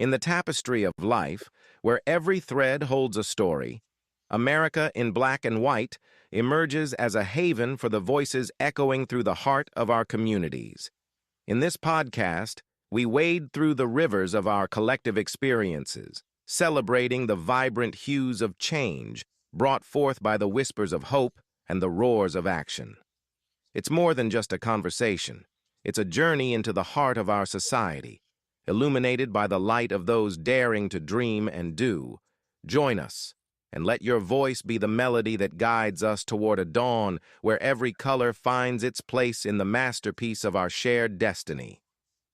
In the tapestry of life, where every thread holds a story, America in black and white emerges as a haven for the voices echoing through the heart of our communities. In this podcast, we wade through the rivers of our collective experiences, celebrating the vibrant hues of change brought forth by the whispers of hope and the roars of action. It's more than just a conversation. It's a journey into the heart of our society, illuminated by the light of those daring to dream and do. Join us, and let your voice be the melody that guides us toward a dawn where every color finds its place in the masterpiece of our shared destiny.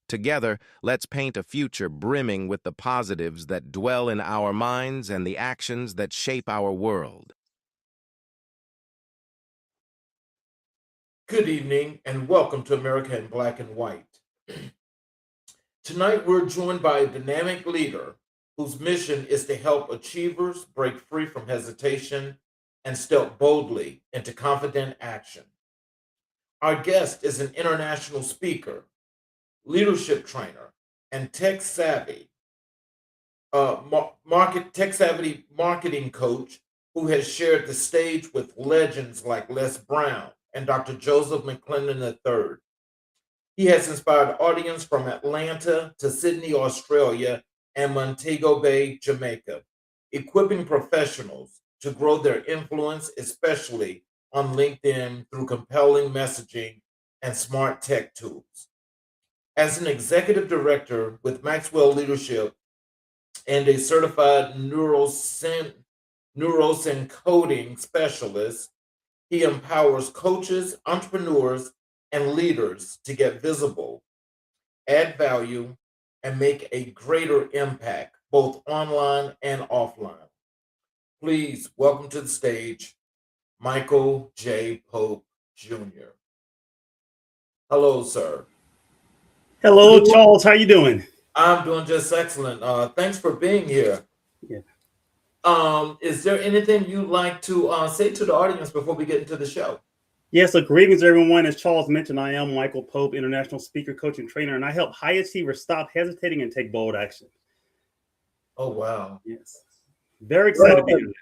Together, let's paint a future brimming with the positives that dwell in our minds and the actions that shape our world. Good evening and welcome to America in Black and White. Tonight we're joined by a dynamic leader whose mission is to help achievers break free from hesitation and step boldly into confident action. Our guest is an international speaker, leadership trainer, and tech savvy marketing coach who has shared the stage with legends like Les Brown and Dr. Joseph McClendon III. He has inspired audience from Atlanta to Sydney, Australia, and Montego Bay, Jamaica, equipping professionals to grow their influence, especially on LinkedIn through compelling messaging and smart tech tools. As an executive director with Maxwell Leadership and a certified neurosyncoding specialist, he empowers coaches, entrepreneurs, and leaders to get visible, add value, and make a greater impact both online and offline. Please welcome to the stage Michael J. Pope Jr. Hello, sir. Hello, Charles. How you doing? I'm doing just excellent. Thanks for being here. Yeah. Is there anything you'd like to say to the audience before we get into the show? Yes, so greetings, everyone. As Charles mentioned, I am Michael Pope, international speaker, coach, and trainer, and I help high achievers stop hesitating and take bold action. Oh, wow. Yes. Very excited to be here.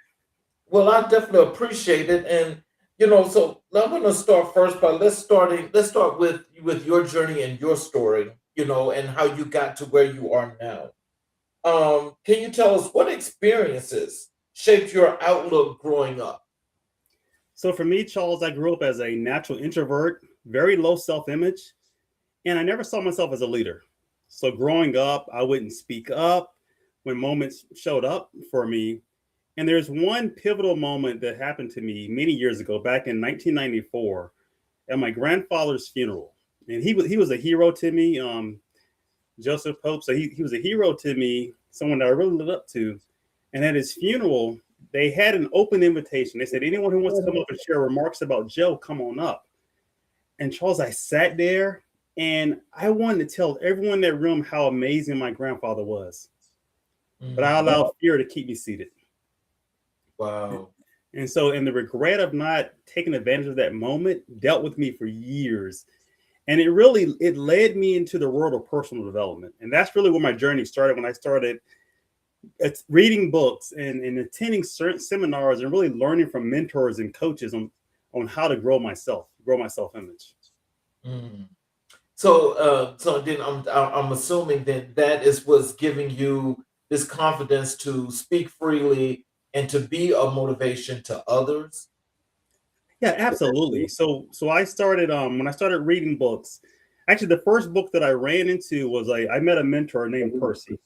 Well, I definitely appreciate it. And, so I'm going to start first by let's start with your journey and your story, and how you got to where you are now. Can you tell us what experiences shaped your outlook growing up? So for me, Charles, I grew up as a natural introvert, very low self-image, and I never saw myself as a leader. So growing up, I wouldn't speak up when moments showed up for me. And there's one pivotal moment that happened to me many years ago, back in 1994, at my grandfather's funeral. And he was a hero to me, Joseph Pope. So he was a hero to me, someone that I really looked up to. And at his funeral, they had an open invitation. They said, anyone who wants to come up and share remarks about Joe, come on up. And Charles, I sat there and I wanted to tell everyone in that room how amazing my grandfather was. But I allowed fear to keep me seated. Wow. And the regret of not taking advantage of that moment dealt with me for years. And it led me into the world of personal development. And that's really where my journey started, when I started reading books and attending certain seminars and really learning from mentors and coaches on how to grow my self-image. So then I'm assuming that is what's giving you this confidence to speak freely and to be a motivation to others. Yeah, absolutely. So I started when I started reading books. Actually, the first book that I ran into was I met a mentor named Percy.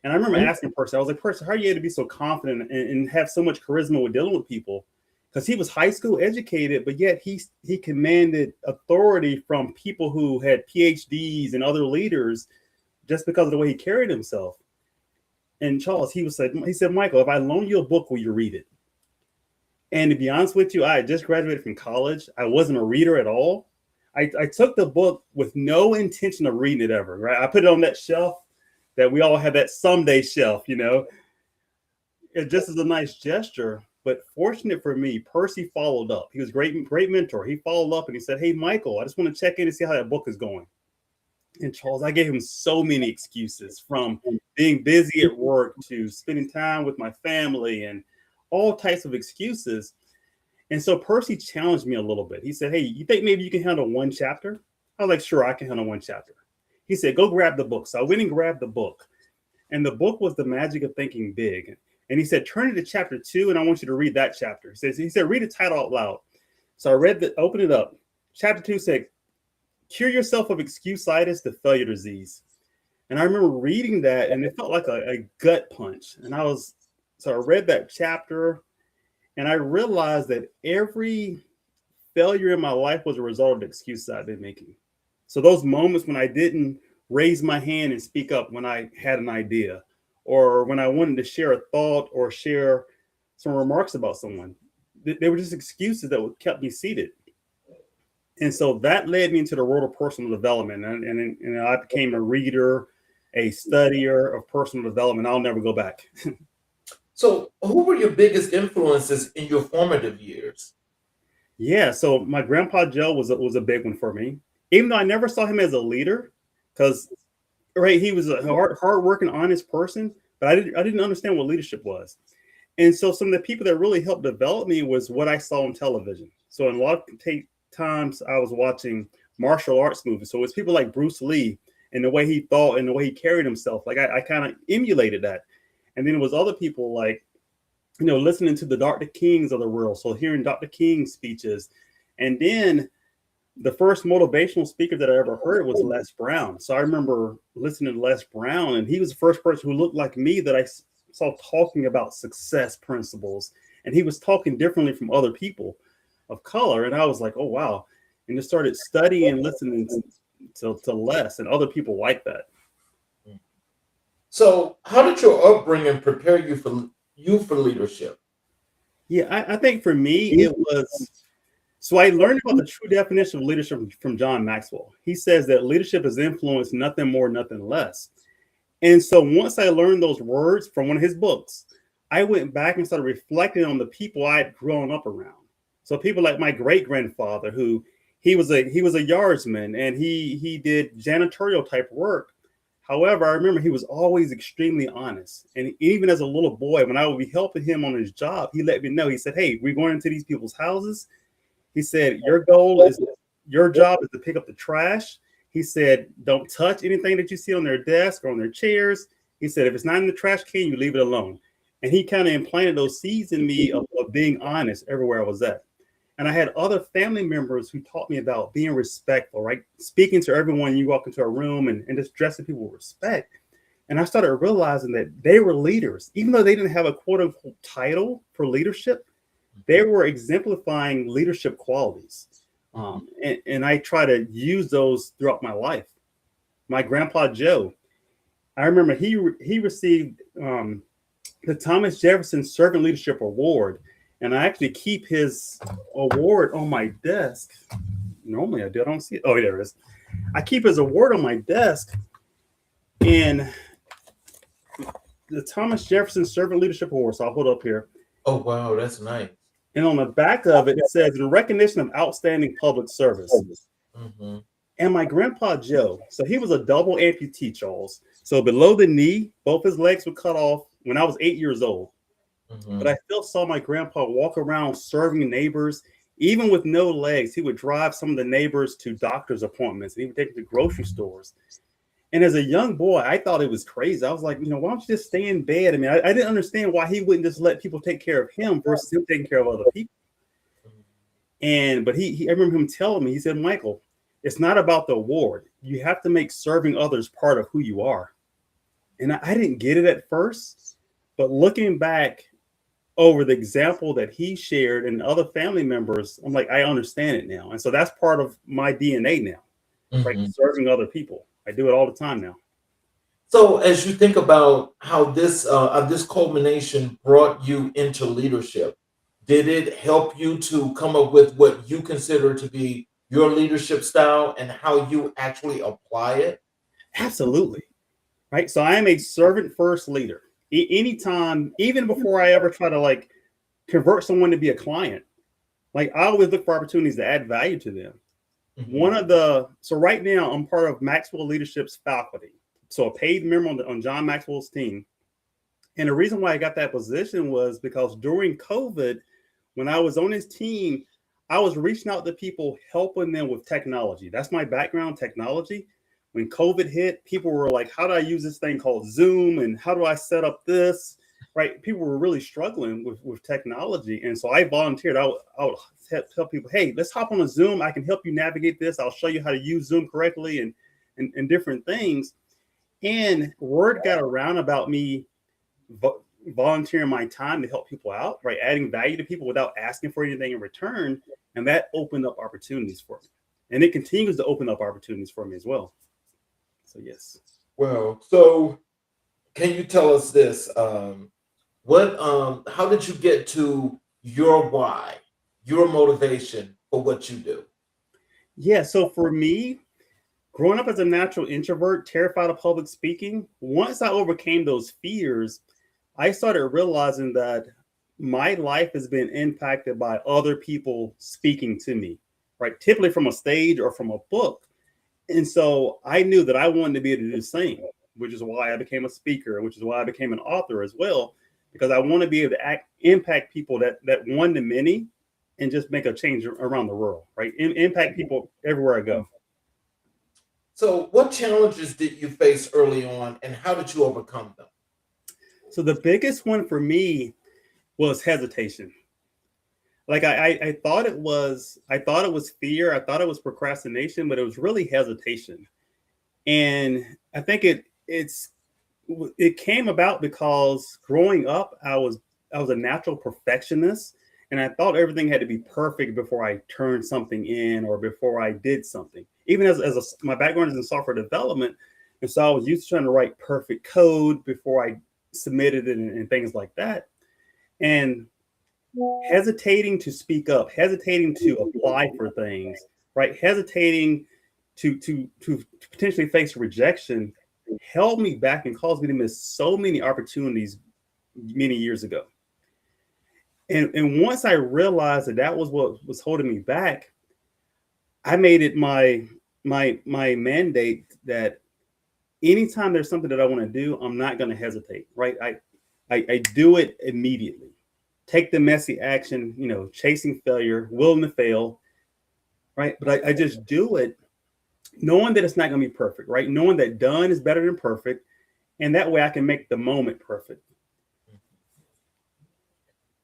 And I remember asking Percy, I was like, Percy, how are you able to be so confident and have so much charisma with dealing with people? Because he was high school educated, but yet he commanded authority from people who had PhDs and other leaders just because of the way he carried himself. And Charles, he said, Michael, if I loan you a book, will you read it? And to be honest with you, I had just graduated from college. I wasn't a reader at all. I took the book with no intention of reading it ever, right? I put it on that shelf that we all have, that someday shelf, It just is a nice gesture. But fortunate for me, Percy followed up. He was a great mentor. He followed up and he said, hey, Michael, I just want to check in and see how that book is going. And Charles, I gave him so many excuses, from being busy at work to spending time with my family and all types of excuses. And so Percy challenged me a little bit. He said, "Hey, you think maybe you can handle one chapter?" I was like, "Sure, I can handle one chapter." He said, "Go grab the book." So I went and grabbed the book. And the book was The Magic of Thinking Big. And he said, "Turn it to chapter 2, and I want you to read that chapter." He said, "Read the title out loud." So I opened it up. Chapter 2 said, "Cure yourself of excuse-itis, the failure disease." And I remember reading that, and it felt like a gut punch. So I read that chapter, and I realized that every failure in my life was a result of excuses I've been making. So those moments when I didn't raise my hand and speak up when I had an idea, or when I wanted to share a thought or share some remarks about someone, they were just excuses that kept me seated. And so that led me into the world of personal development. And I became a reader, a studier of personal development. I'll never go back. So, who were your biggest influences in your formative years? Yeah, so my grandpa Joe was a big one for me, even though I never saw him as a leader, because right, he was a hard-working, honest person, but I didn't understand what leadership was. And so some of the people that really helped develop me was what I saw on television. So in a lot of times I was watching martial arts movies. So it's people like Bruce Lee and the way he thought and the way he carried himself. Like I kind of emulated that. And then it was other people like, listening to the Dr. Kings of the world. So hearing Dr. King's speeches. And then the first motivational speaker that I ever heard was Les Brown. So I remember listening to Les Brown, and he was the first person who looked like me that I saw talking about success principles. And he was talking differently from other people of color. And I was like, oh, wow. And just started studying and listening to Les and other people like that. So how did your upbringing prepare you for leadership? Yeah, I think for me, it was, so I learned about the true definition of leadership from John Maxwell. He says that leadership is influence, nothing more, nothing less. And so once I learned those words from one of his books, I went back and started reflecting on the people I had grown up around. So people like my great grandfather, who he was a yardsman, and he did janitorial type work. However, I remember he was always extremely honest. And even as a little boy, when I would be helping him on his job, he let me know. He said, "Hey, we're going into these people's houses." He said, your job is to pick up the trash. He said, "Don't touch anything that you see on their desk or on their chairs." He said, "If it's not in the trash can, you leave it alone." And he kind of implanted those seeds in me of being honest everywhere I was at. And I had other family members who taught me about being respectful, right? Speaking to everyone you walk into a room and just dressing people with respect. And I started realizing that they were leaders. Even though they didn't have a quote unquote title for leadership, they were exemplifying leadership qualities. And I try to use those throughout my life. My grandpa Joe, I remember he received the Thomas Jefferson Servant Leadership Award. And I actually keep his award on my desk. Normally I do. I don't see it. Oh, there it is. I keep his award on my desk. And the Thomas Jefferson Servant Leadership Award. So I'll hold up here. Oh, wow. That's nice. And on the back of it, it says, "In recognition of outstanding public service." Mm-hmm. And my grandpa Joe, so he was a double amputee, Charles. So below the knee, both his legs were cut off when I was 8 years old. Mm-hmm. But I still saw my grandpa walk around serving neighbors. Even with no legs, he would drive some of the neighbors to doctor's appointments, and he would take them to grocery stores. And as a young boy, I thought it was crazy. I was like, why don't you just stay in bed? I mean, I didn't understand why he wouldn't just let people take care of him versus him taking care of other people. But I remember him telling me, he said, "Michael, it's not about the award. You have to make serving others part of who you are." And I didn't get it at first, but looking back over the example that he shared and other family members, I'm like, I understand it now. And so that's part of my DNA now, right? Serving other people. I do it all the time now. So as you think about how this culmination brought you into leadership, did it help you to come up with what you consider to be your leadership style and how you actually apply it? Absolutely. Right. So I am a servant first leader. Anytime, even before I ever try to convert someone to be a client, I always look for opportunities to add value to them. So right now I'm part of Maxwell Leadership's faculty. So a paid member on John Maxwell's team. And the reason why I got that position was because during COVID, when I was on his team, I was reaching out to people, helping them with technology. That's my background, technology. When COVID hit, people were like, how do I use this thing called Zoom? And how do I set up this? Right? People were really struggling with technology. And so I volunteered. I would tell people, hey, let's hop on a Zoom. I can help you navigate this. I'll show you how to use Zoom correctly and different things. And word got around about me volunteering my time to help people out, right? Adding value to people without asking for anything in return. And that opened up opportunities for me. And it continues to open up opportunities for me as well. So, yes. Well, so can you tell us this? How did you get to your why, your motivation for what you do? Yeah. So for me, growing up as a natural introvert, terrified of public speaking, once I overcame those fears, I started realizing that my life has been impacted by other people speaking to me, right? Typically from a stage or from a book. And so I knew that I wanted to be able to do the same, which is why I became a speaker, which is why I became an author as well, because I want to be able to impact people that one to many and just make a change around the world, right? Impact people everywhere I go. So what challenges did you face early on and how did you overcome them? So the biggest one for me was hesitation. Like I thought it was fear. I thought it was procrastination, but it was really hesitation. And I think it came about because growing up, I was a natural perfectionist, and I thought everything had to be perfect before I turned something in or before I did something. Even my background is in software development, and so I was used to trying to write perfect code before I submitted it and things like that. And hesitating to speak up, hesitating to apply for things, right? Hesitating to potentially face rejection held me back and caused me to miss so many opportunities many years ago. And once I realized that was what was holding me back, I made it my mandate that anytime there's something that I want to do, I'm not going to hesitate, right? I do it immediately. Take the messy action, chasing failure, willing to fail, right? But I just do it knowing that it's not going to be perfect, right? Knowing that done is better than perfect. And that way I can make the moment perfect.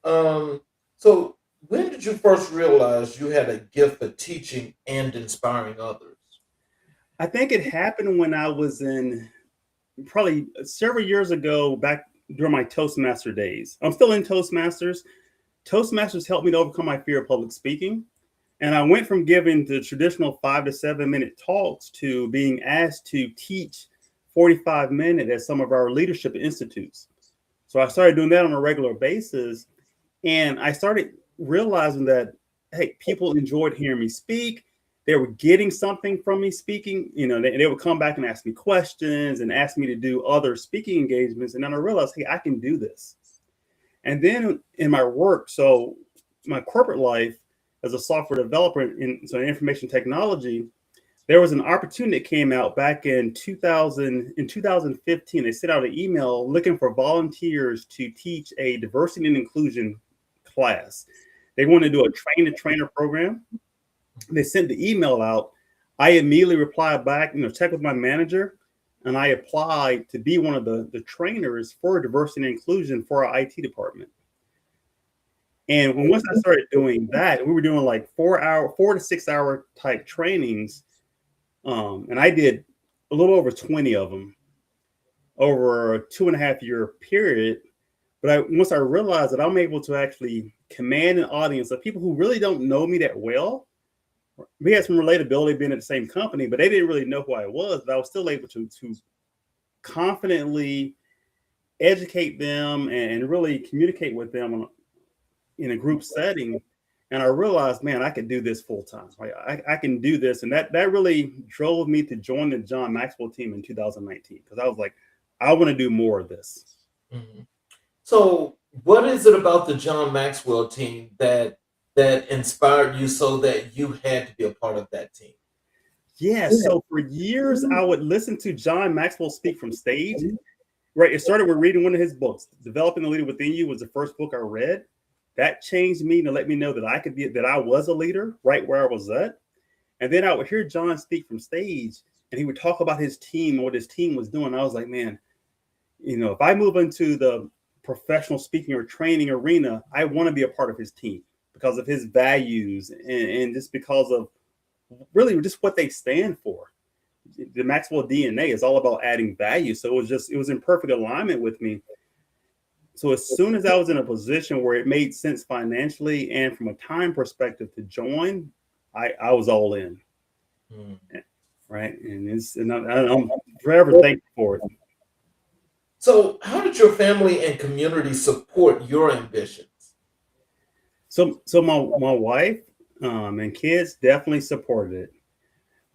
So when did you first realize you had a gift for teaching and inspiring others? I think it happened when I was in probably several years ago, back during my Toastmaster days. I'm still in Toastmasters. Toastmasters helped me to overcome my fear of public speaking. And I went from giving the traditional 5 to 7 minute talks to being asked to teach 45 minutes at some of our leadership institutes. So I started doing that on a regular basis. And I started realizing that, hey, people enjoyed hearing me speak. They were getting something from me speaking. They would come back and ask me questions and ask me to do other speaking engagements. And then I realized, hey, I can do this. And then in my work, so my corporate life as a software developer in information technology, there was an opportunity that came out back in 2015. They sent out an email looking for volunteers to teach a diversity and inclusion class. They wanted to do a train-the-trainer program. They sent the email out. I immediately replied back, check with my manager, and I applied to be one of the trainers for diversity and inclusion for our IT department. And once I started doing that, we were doing like 4 to 6 hour type trainings. And I did a little over 20 of them over a 2.5 year period. But once I realized that I'm able to actually command an audience of people who really don't know me that well. We had some relatability being at the same company, but they didn't really know who I was. But I was still able to confidently educate them and really communicate with them in a group setting. And I realized, man, I could do this full time. Right? I can do this. And that really drove me to join the John Maxwell team in 2019, because I was like, I want to do more of this. Mm-hmm. So what is it about the John Maxwell team that inspired you so that you had to be a part of that team? Yeah. So for years, I would listen to John Maxwell speak from stage. Right. It started with reading one of his books. Developing the Leader Within You was the first book I read. That changed me to let me know that I was a leader right where I was at. And then I would hear John speak from stage, and he would talk about his team and what his team was doing. I was like, man, if I move into the professional speaking or training arena, I want to be a part of his team because of his values and just because of really just what they stand for. The Maxwell DNA is all about adding value. So it was in perfect alignment with me. So as soon as I was in a position where it made sense financially and from a time perspective to join, I was all in. Right. And I'm forever thankful for it. So how did your family and community support your ambitions? So my wife and kids definitely supported it.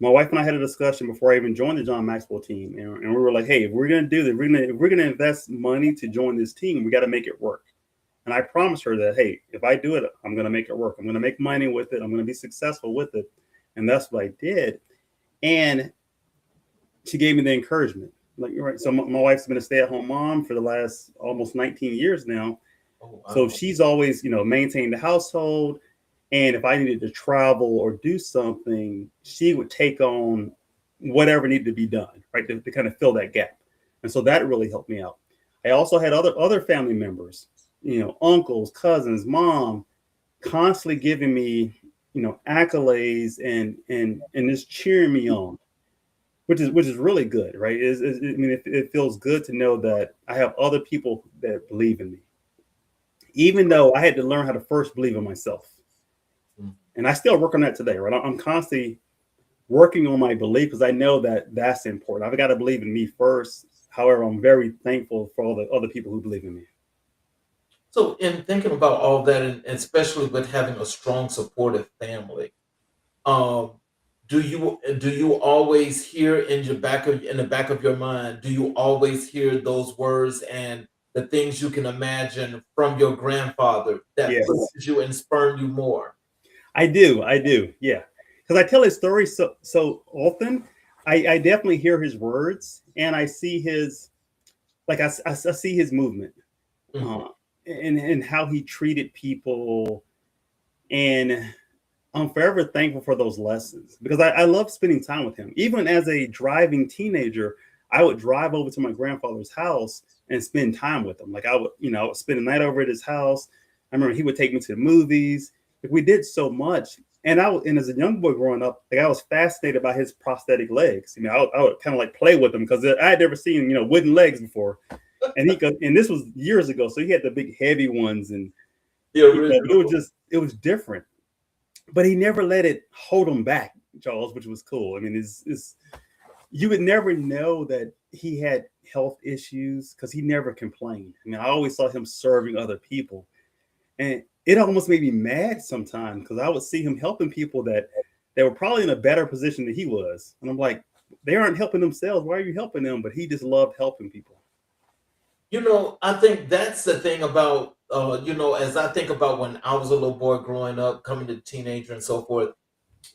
My wife and I had a discussion before I even joined the John Maxwell team, and we were like, "Hey, if we're gonna do this, if we're gonna invest money to join this team, we got to make it work." And I promised her that, "Hey, if I do it, I'm gonna make it work. I'm gonna make money with it. I'm gonna be successful with it," and that's what I did. And she gave me the encouragement. Like, you're right. So my wife's been a stay-at-home mom for the last almost 19 years now. Oh, wow. So she's always, maintained the household. And if I needed to travel or do something, she would take on whatever needed to be done, right, to kind of fill that gap. And so that really helped me out. I also had other family members, uncles, cousins, mom, constantly giving me, accolades and just cheering me on, which is really good, right? It feels good to know that I have other people that believe in me, even though I had to learn how to first believe in myself. And I still work on that today, right? I'm constantly working on my belief because I know that that's important. I've got to believe in me first. However, I'm very thankful for all the other people who believe in me. So in thinking about all that, and especially with having a strong, supportive family, do you always hear in the back of your mind, do you always hear those words and the things you can imagine from your grandfather that Yes. pushes you and spurn you more? I do, yeah. Because I tell his story so often, I definitely hear his words and I see his, like I see his movement, and how he treated people, and I'm forever thankful for those lessons because I love spending time with him. Even as a driving teenager, I would drive over to my grandfather's house and spend time with him. Like I would spend a night over at his house. I remember he would take me to the movies. Like we did so much. And as a young boy growing up, like I was fascinated by his prosthetic legs. I would kind of like play with them because I had never seen, wooden legs before. And this was years ago. So he had the big heavy ones and it was different. But he never let it hold him back, Charles, which was cool. You would never know that he had health issues because he never complained. I always saw him serving other people. And it almost made me mad sometimes because I would see him helping people that were probably in a better position than he was. And I'm like, they aren't helping themselves. Why are you helping them? But he just loved helping people. I think that's the thing about, as I think about when I was a little boy growing up, coming to teenager and so forth,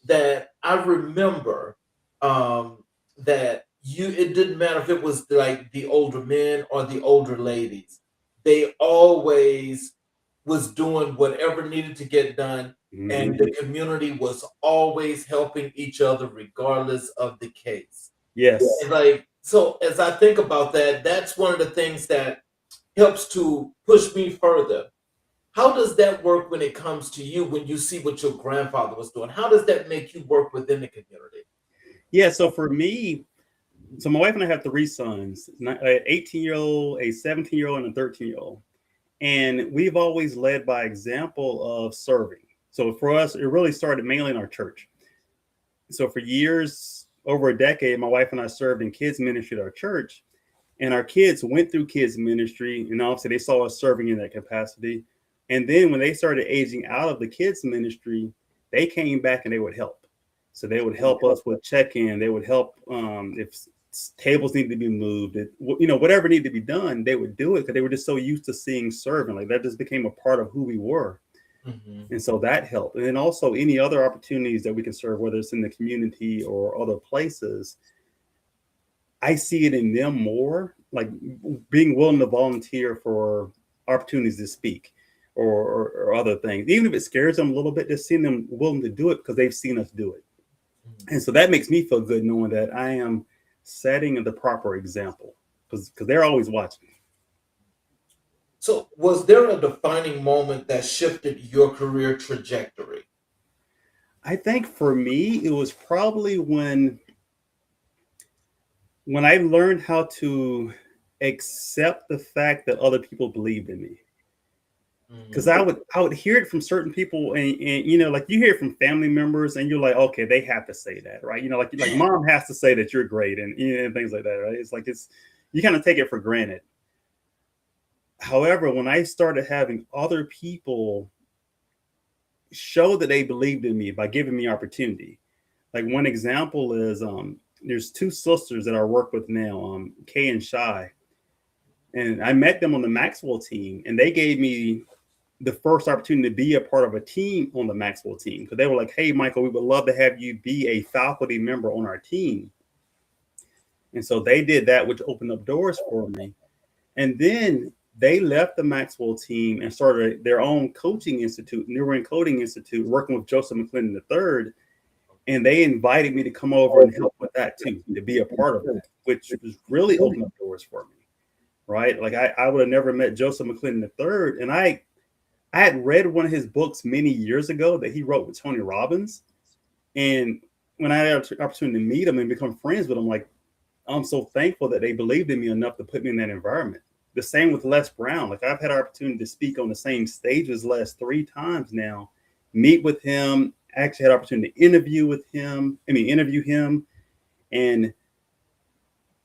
that I remember that it didn't matter if it was like the older men or the older ladies. They always was doing whatever needed to get done. Mm-hmm. And the community was always helping each other regardless of the case. Yes. And so as I think about that, that's one of the things that helps to push me further. How does that work when it comes to you, when you see what your grandfather was doing? How does that make you work within the community? Yeah, so for me, my wife and I have 3 sons, an 18-year-old, a 17-year-old, and a 13-year-old. And we've always led by example of serving. So for us, it really started mainly in our church. So for years, over a decade, my wife and I served in kids ministry at our church. And our kids went through kids ministry, and obviously they saw us serving in that capacity. And then when they started aging out of the kids ministry, they came back and they would help. So they would help us with check-in. They would help if tables needed to be moved. Whatever needed to be done, they would do it because they were just so used to seeing serving. Like that just became a part of who we were. Mhm. And so that helped. And then also any other opportunities that we can serve, whether it's in the community or other places, I see it in them more, like being willing to volunteer for opportunities to speak or other things. Even if it scares them a little bit, just seeing them willing to do it because they've seen us do it. Mhm. And so that makes me feel good knowing that I am setting the proper example because they're always watching. So, was there a defining moment that shifted your career trajectory? I think for me, it was probably when I learned how to accept the fact that other people believed in me. Because Mhm. I would hear it from certain people, and like you hear it from family members, and you're like, okay, they have to say that, right? Like mom has to say that you're great, and things like that, right? It's like you kind of take it for granted. However, when I started having other people show that they believed in me by giving me opportunity, like one example is there's two sisters that I work with now, Kay and Shy, and I met them on the Maxwell team, and they gave me the first opportunity to be a part of a team on the Maxwell team because they were like, "Hey, Michael, we would love to have you be a faculty member on our team." And so they did that, which opened up doors for me. And then they left the Maxwell team and started their own coaching institute, Neuro Coding Institute, working with Joseph McClendon III. And they invited me to come over and help with that too, to be a part of that, which was really opened up doors for me, right? Like I would have never met Joseph McClendon III. And I had read one of his books many years ago that he wrote with Tony Robbins. And when I had the opportunity to meet him and become friends with him, like, I'm so thankful that they believed in me enough to put me in that environment. The same with Les Brown. Like, I've had an opportunity to speak on the same stage as Les 3 times now, meet with him, actually had an opportunity to interview him. And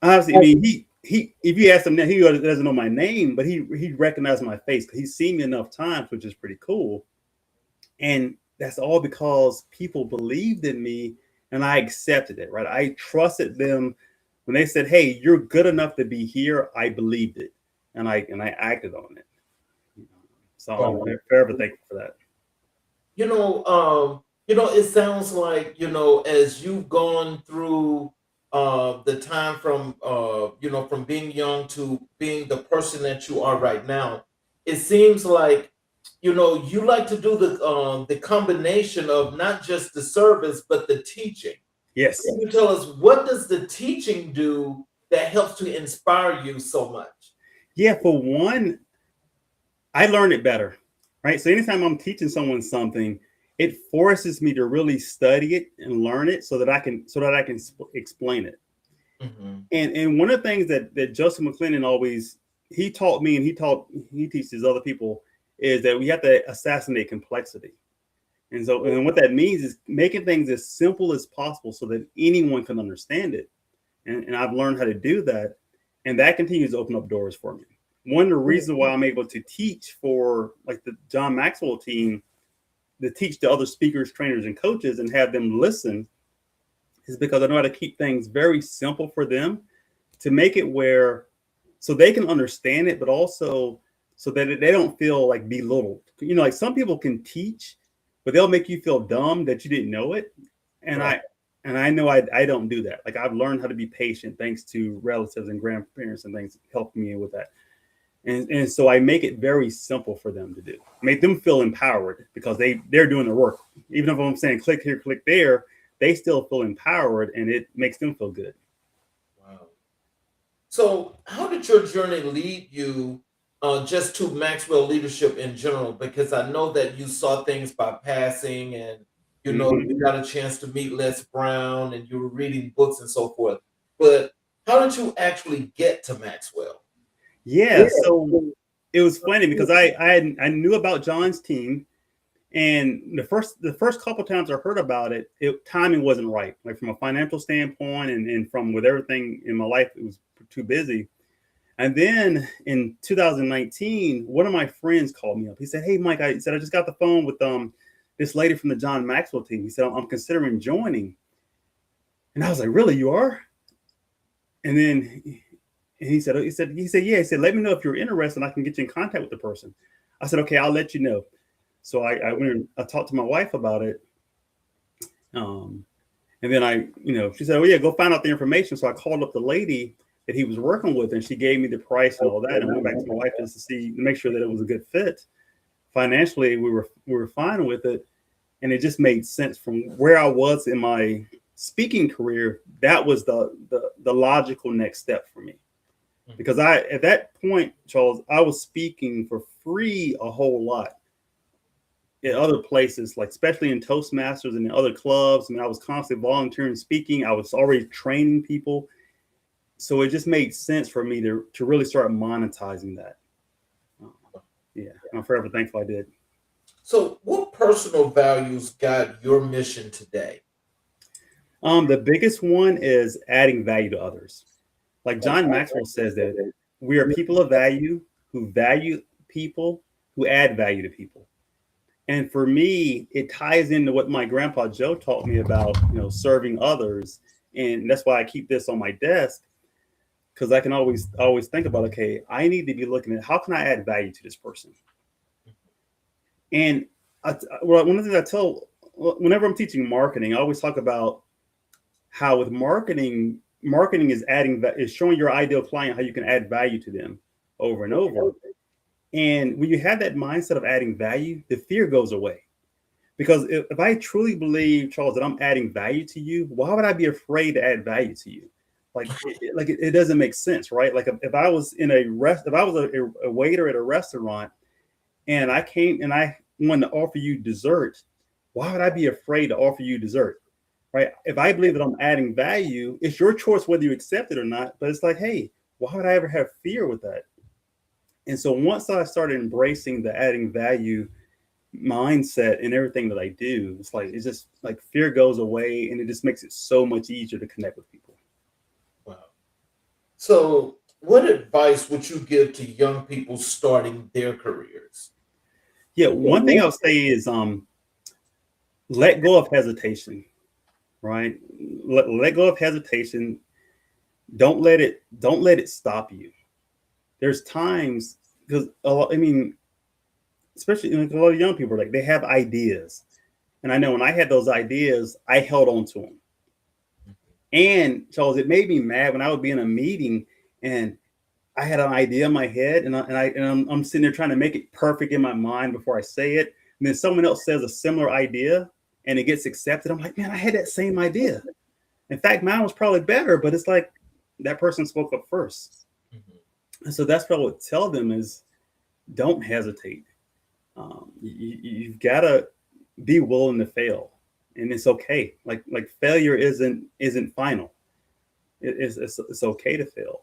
obviously, I mean, he if you ask him now, he doesn't know my name, but he recognized my face because he's seen me enough times, which is pretty cool. And that's all because people believed in me and I accepted it, right? I trusted them when they said, "Hey, you're good enough to be here." I believed it, and I acted on it. So I'm Wow. forever thankful for that. It sounds like, as you've gone through the time from from being young to being the person that you are right now, it seems like, you like to do the combination of not just the service but the teaching. Yes. Can you tell us, what does the teaching do that helps to inspire you so much? Yeah. For one, I learn it better, right? So anytime I'm teaching someone something, it forces me to really study it and learn it so that I can explain it. Mhm. And one of the things that Joseph McClendon always he taught me and he teaches other people is that we have to assassinate complexity. And what that means is making things as simple as possible so that anyone can understand it. And I've learned how to do that. And that continues to open up doors for me. One of the reasons why I'm able to teach for like the John Maxwell team, to teach to other speakers, trainers, and coaches and have them listen is because I know how to keep things very simple for them to make it where so they can understand it, but also so that they don't feel like belittled. Like some people can teach, but they'll make you feel dumb that you didn't know it. And Right. I know I don't do that. Like I've learned how to be patient thanks to relatives and grandparents and things helping me with that. And so I make it very simple for them to do. Make them feel empowered because they're doing the work. Even if I'm saying click here, click there, they still feel empowered and it makes them feel good. Wow. So, how did your journey lead you just to Maxwell leadership in general? Because I know that you saw things by passing, and Mhm. you got a chance to meet Les Brown, and you were reading books and so forth. But how did you actually get to Maxwell? Yeah, so it was funny because I knew about John's team, and the first couple times I heard about it, timing wasn't right. Like from a financial standpoint, and from with everything in my life, it was too busy. And then in 2019, one of my friends called me up. He said, "Hey, Mike," he said, "I just got the phone with this lady from the John Maxwell team." He said, "I'm considering joining," and I was like, "Really, you are?" And then and he said, "Yeah." He said, "Let me know if you're interested, and I can get you in contact with the person." I said, "Okay, I'll let you know." So I went and I talked to my wife about it. And then she said, "Oh yeah, go find out the information." So I called up the lady that he was working with, and she gave me the price and all that, and went back to my wife just to make sure that it was a good fit. Financially, we were fine with it, and it just made sense from where I was in my speaking career. That was the logical next step for me, because at that point, Charles, I was speaking for free a whole lot in other places, like especially in Toastmasters and in other clubs. I mean, I was constantly volunteering, speaking. I was already training people. So it just made sense for me to really start monetizing that. Yeah, I'm forever thankful I did. So what personal values guide your mission today? The biggest one is adding value to others. Like John Maxwell says that we are people of value who value people, who add value to people. And for me, it ties into what my grandpa Joe taught me about, serving others. And that's why I keep this on my desk, because I can always think about, okay, I need to be looking at how can I add value to this person. And one of the things I tell, whenever I'm teaching marketing, I always talk about how with marketing is showing your ideal client how you can add value to them over and over. And when you have that mindset of adding value, the fear goes away. Because if I truly believe, Charles, that I'm adding value to you, why would I be afraid to add value to you? It doesn't make sense, right? Like if I was a waiter at a restaurant and I came and I wanted to offer you dessert, why would I be afraid to offer you dessert? Right? If I believe that I'm adding value, it's your choice whether you accept it or not. But it's like, hey, why would I ever have fear with that? And so once I started embracing the adding value mindset in everything that I do, it's just like fear goes away, and it just makes it so much easier to connect with people. Wow. So what advice would you give to young people starting their careers? Yeah, one thing I'll say is let go of hesitation, right? Let go of hesitation. Don't let it stop you. There's times, because especially a lot of young people, like they have ideas. And I know when I had those ideas, I held on to them. And Charles, it made me mad when I would be in a meeting and I had an idea in my head and I'm sitting there trying to make it perfect in my mind before I say it. And then someone else says a similar idea and it gets accepted. I'm like, man, I had that same idea. In fact, mine was probably better, but it's like that person spoke up first. And so that's what I would tell them is don't hesitate. You've got to be willing to fail, and it's okay. Like failure isn't final. It's okay to fail.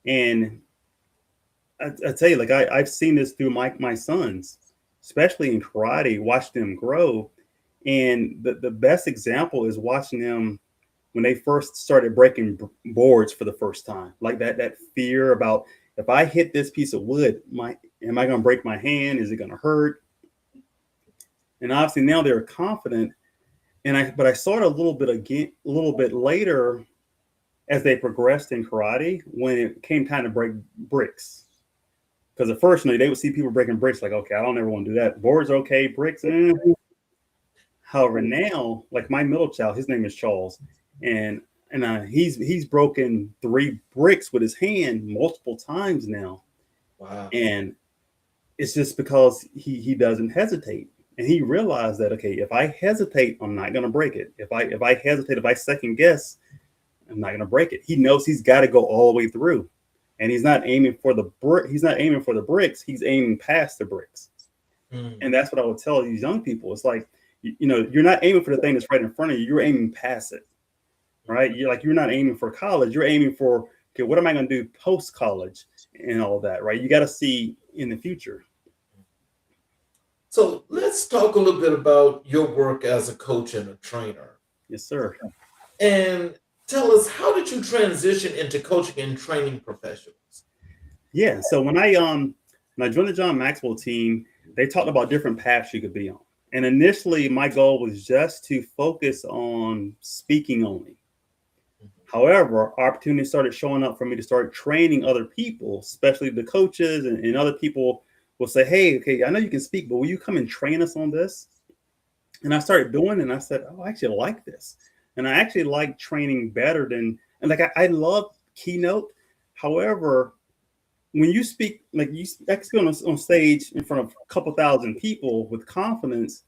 And I tell you, like I've seen this through my sons, especially in karate, watch them grow. And the best example is watching them when they first started breaking boards for the first time, like that fear about, if I hit this piece of wood, am I going to break my hand? Is it going to hurt? And obviously now they're confident. But I saw it a little bit later as they progressed in karate when it came time to break bricks. Because at first, they would see people breaking bricks, like, okay, I don't ever want to do that. Boards are okay, bricks. However, now, like my middle child, his name is Charles, and he's broken 3 bricks with his hand multiple times now. Wow. And it's just because he doesn't hesitate. And he realized that, okay, if I hesitate, I'm not going to break it. If I hesitate, if I second guess, I'm not going to break it. He knows he's got to go all the way through. And he's not aiming for the bricks. He's aiming past the bricks. And that's what I would tell these young people. It's like, you're not aiming for the thing that's right in front of you. You're aiming past it, right? You're not aiming for college. You're aiming for, okay, what am I going to do post-college and all that, right? You got to see in the future. So let's talk a little bit about your work as a coach and a trainer. Yes, sir. And tell us, how did you transition into coaching and training professionals? Yeah, so when I joined the John Maxwell team, they talked about different paths you could be on. And initially, my goal was just to focus on speaking only. However, opportunities started showing up for me to start training other people, especially the coaches and other people will say, hey, okay, I know you can speak, but will you come and train us on this? And I started doing it, and I said, oh, I actually like this. And I actually like training better than, and like I love keynote. However, when you speak, like you speak on stage in front of a couple thousand people with confidence,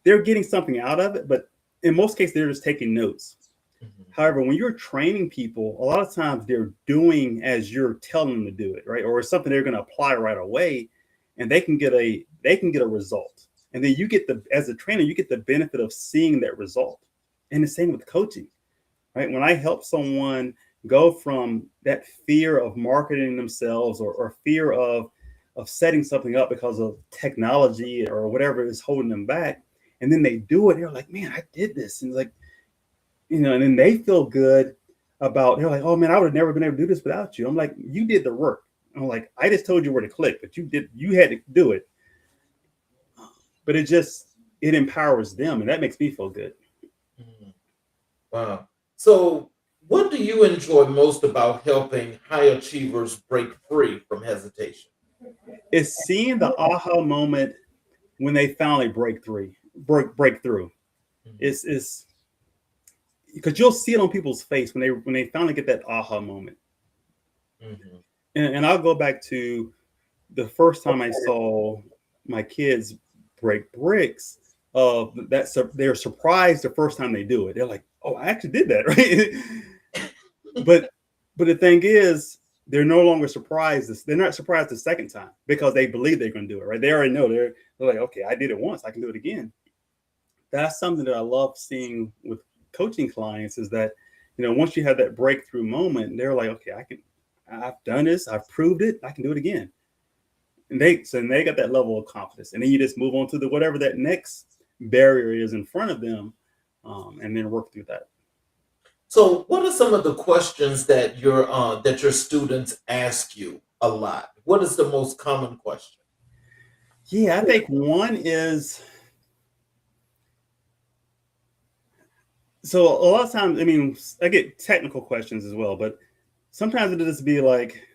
they're getting something out of it. But in most cases, they're just taking notes. Mhm. However, when you're training people, a lot of times they're doing as you're telling them to do it, right? Or it's something they're going to apply right away, and they can get a result. And then you get as a trainer, you get the benefit of seeing that result. And the same with coaching, right? When I help someone go from that fear of marketing themselves or fear of setting something up because of technology or whatever is holding them back, and then they do it, they're like, man, I did this. And like, and then they feel good about, they're like, oh man, I would have never been able to do this without you. I'm like, you did the work. I'm like, I just told you where to click, but you had to do it. But it empowers them, and that makes me feel good. Mhm. Wow. So, what do you enjoy most about helping high achievers break free from hesitation? It's seeing the aha moment when they finally break through. Mhm. It's because you'll see it on people's face when they finally get that aha moment. Mhm. And I'll go back to the first time I saw my kids break bricks. They're surprised the first time they do it. They're like, "Oh, I actually did that!" Right? but the thing is, they're no longer surprised. They're not surprised the second time because they believe they're going to do it. Right? They already know. They're like, "Okay, I did it once. I can do it again." That's something that I love seeing with coaching clients. Is that once you have that breakthrough moment, they're like, "Okay, I've done this. I've proved it. I can do it again." And they got that level of confidence, and then you just move on to whatever that next barrier is in front of them, and then work through that. So, what are some of the questions that your students ask you a lot? What is the most common question? Yeah, I think one is, so a lot of times, I mean, I get technical questions as well, but sometimes it'll just be like,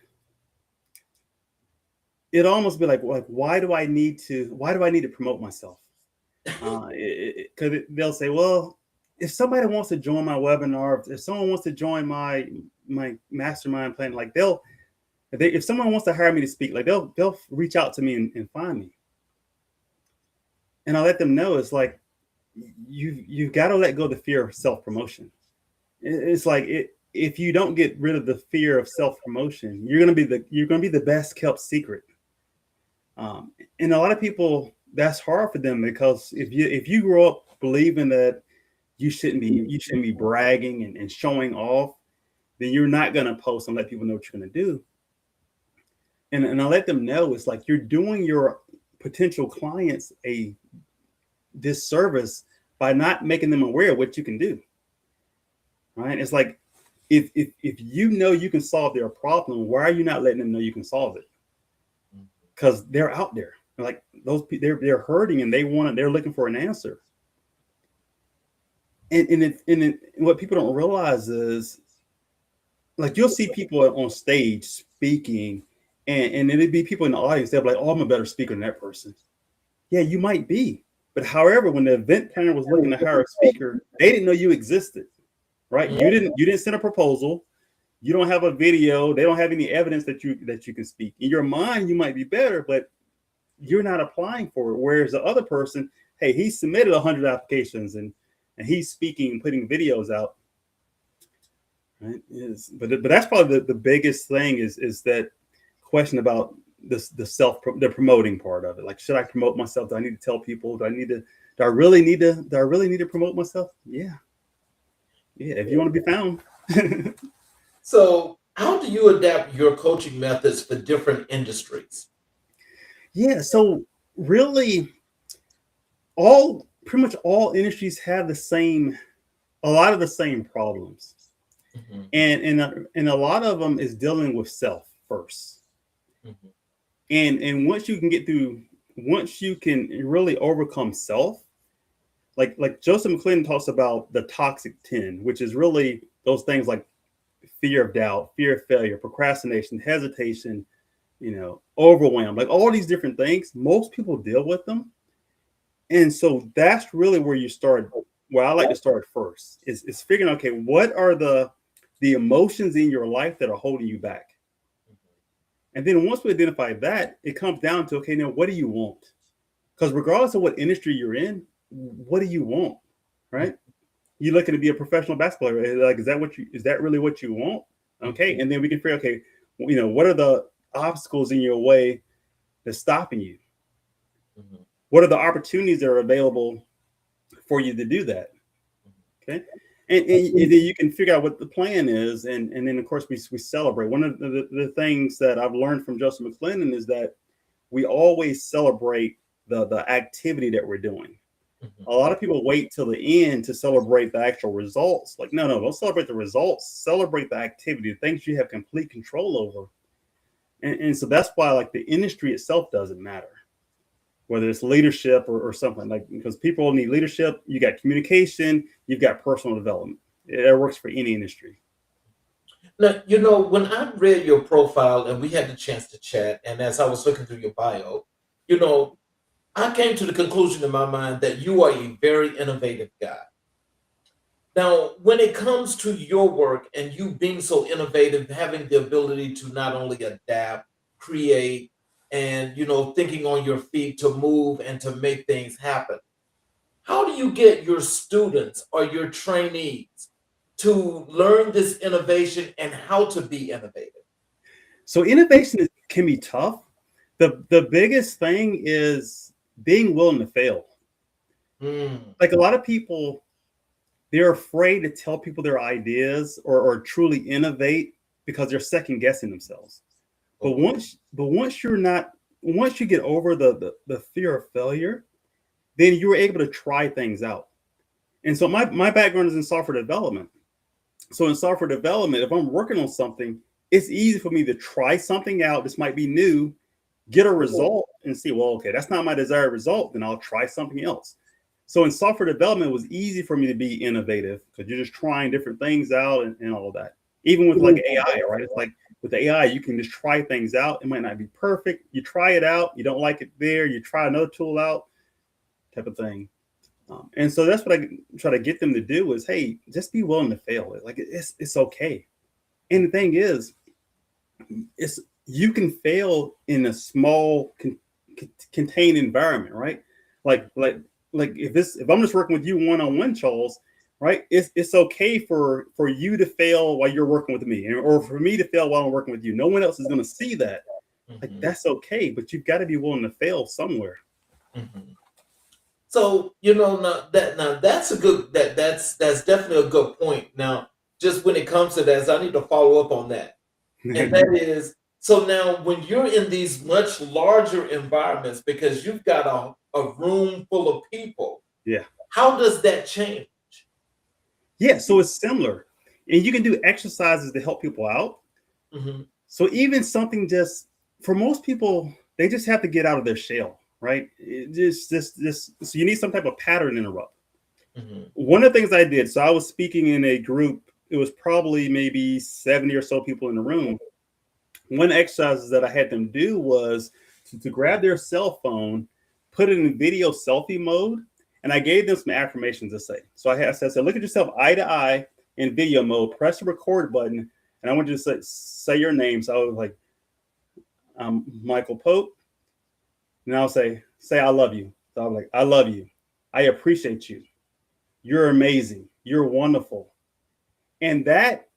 it almost be like why do I need to promote myself? Because they'll say, well, if somebody wants to join my webinar, if someone wants to join my mastermind plan, like if someone wants to hire me to speak, like they'll reach out to me and find me, and I let them know it's like you've got to let go of the fear of self promotion. It's like if you don't get rid of the fear of self promotion, you're gonna be the best kept secret. And a lot of people, that's hard for them because if you grow up believing that you shouldn't be bragging and showing off, then you're not gonna post and let people know what you're gonna do. And I let them know it's like you're doing your potential clients a disservice by not making them aware of what you can do. Right? It's like if you know you can solve their problem, why are you not letting them know you can solve it? Because they're out there. Like they're hurting and they're looking for an answer. And what people don't realize is, like, you'll see people on stage speaking, and it'd be people in the audience. They'll be like, "Oh, I'm a better speaker than that person." Yeah, you might be, but however, when the event planner was looking to hire a speaker, they didn't know you existed, right? You didn't send a proposal. You don't have a video. They don't have any evidence that you can speak. In your mind, you might be better, but you're not applying for it. Whereas the other person, hey, he submitted 100 applications and he's speaking and putting videos out. Right? But that's probably the biggest thing is that question about the promoting part of it. Like, should I promote myself? Do I need to tell people? Do I really need to promote myself? Yeah. If you want to be found. So, how do you adapt your coaching methods for different industries? Yeah. So really, pretty much all industries have a lot of the same problems, Mhm. and a lot of them is dealing with self first. Mhm. And once you can really overcome self, like Joseph McClendon talks about the toxic 10, which is really those things like fear of doubt, fear of failure, procrastination, hesitation, overwhelmed, like all these different things. Most people deal with them. And so that's really where you start. Well, I like to start first is figuring, okay, what are the emotions in your life that are holding you back? And then once we identify that, it comes down to, okay, now what do you want? Because regardless of what industry you're in, what do you want? Right? You're looking to be a professional basketball player. Like, is that really what you want? Okay. And then we can figure, okay, what are the obstacles in your way that's stopping you? Mm-hmm. What are the opportunities that are available for you to do that? Okay. And then you can figure out what the plan is. And then, of course, we celebrate. One of the things that I've learned from Joseph McClendon is that we always celebrate the activity that we're doing. Mm-hmm. A lot of people wait till the end to celebrate the actual results. Like, no, don't celebrate the results. Celebrate the activity, the things you have complete control over. And so that's why, like, the industry itself doesn't matter, whether it's leadership or something, like, because people need leadership. You got communication, you've got personal development. It works for any industry. Now, when I read your profile and we had the chance to chat, and as I was looking through your bio, I came to the conclusion in my mind that you are a very innovative guy. Now, when it comes to your work and you being so innovative, having the ability to not only adapt, create, and thinking on your feet to move and to make things happen, how do you get your students or your trainees to learn this innovation and how to be innovative? So innovation can be tough. The biggest thing is being willing to fail. Like, a lot of people, they're afraid to tell people their ideas or truly innovate because they're second guessing themselves. But once you get over the fear of failure, then you're able to try things out. And so my background is in software development. So in software development, if I'm working on something, it's easy for me to try something out. This might be new, get a result and see, well, okay, that's not my desired result. Then I'll try something else. So in software development, it was easy for me to be innovative because you're just trying different things out and all of that. Even with like AI, right? It's like with AI, you can just try things out. It might not be perfect. You try it out. You don't like it there. You try another tool out, type of thing. And so that's what I try to get them to do is, hey, just be willing to fail. Like, it's okay. And the thing is, you can fail in a small contained environment, right? Like if I'm just working with you one-on-one, Charles, right? It's okay for you to fail while you're working with me, or for me to fail while I'm working with you. No one else is going to see that. Mm-hmm. Like, that's okay, but you've got to be willing to fail somewhere. Mm-hmm. So now that's a good that's definitely a good point. Now, just when it comes to that, I need to follow up on that, and that is, so now when you're in these much larger environments, because you've got a room full of people, yeah, how does that change? Yeah, so it's similar, and you can do exercises to help people out. Mm-hmm. So even something just for most people, they just have to get out of their shell. Right? So you need some type of pattern interrupt. Mm-hmm. One of the things I did, so I was speaking in a group, it was probably maybe 70 or so people in the room. One exercise that I had them do was to grab their cell phone, put it in video selfie mode, and I gave them some affirmations to say. So I said, look at yourself eye to eye in video mode, press the record button, and I want you to say your name. So I was like, Michael Pope. And I'll say, I love you. So I'm like, I love you. I appreciate you. You're amazing. You're wonderful. And that,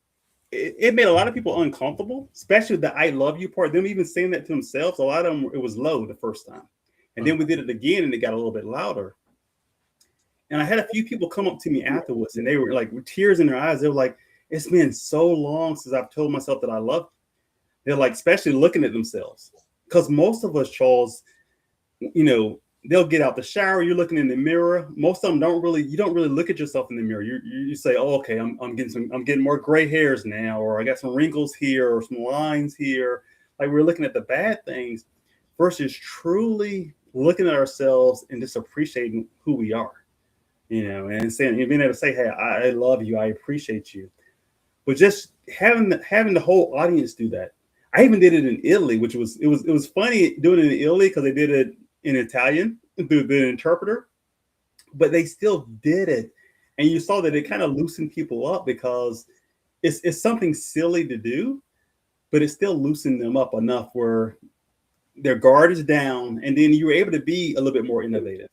it made a lot of people uncomfortable, especially the I love you part. Them even saying that to themselves. A lot of them, it was low the first time. And then we did it again and it got a little bit louder. And I had a few people come up to me afterwards and they were like, with tears in their eyes. They were like, it's been so long since I've told myself that I love you. They're like, especially looking at themselves. Because most of us, Charles, they'll get out the shower. You're looking in the mirror. Most of them you don't really look at yourself in the mirror. You say, oh, okay, I'm getting more gray hairs now, or I got some wrinkles here or some lines here. Like, we're looking at the bad things versus truly looking at ourselves and just appreciating who we are, and saying, and being able to say, hey, I love you. I appreciate you. But just having the whole audience do that. I even did it in Italy, which was funny doing it in Italy because they did it in Italian through the interpreter, but they still did it, and you saw that it kind of loosened people up because it's something silly to do, but it still loosened them up enough where their guard is down, and then you were able to be a little bit more innovative.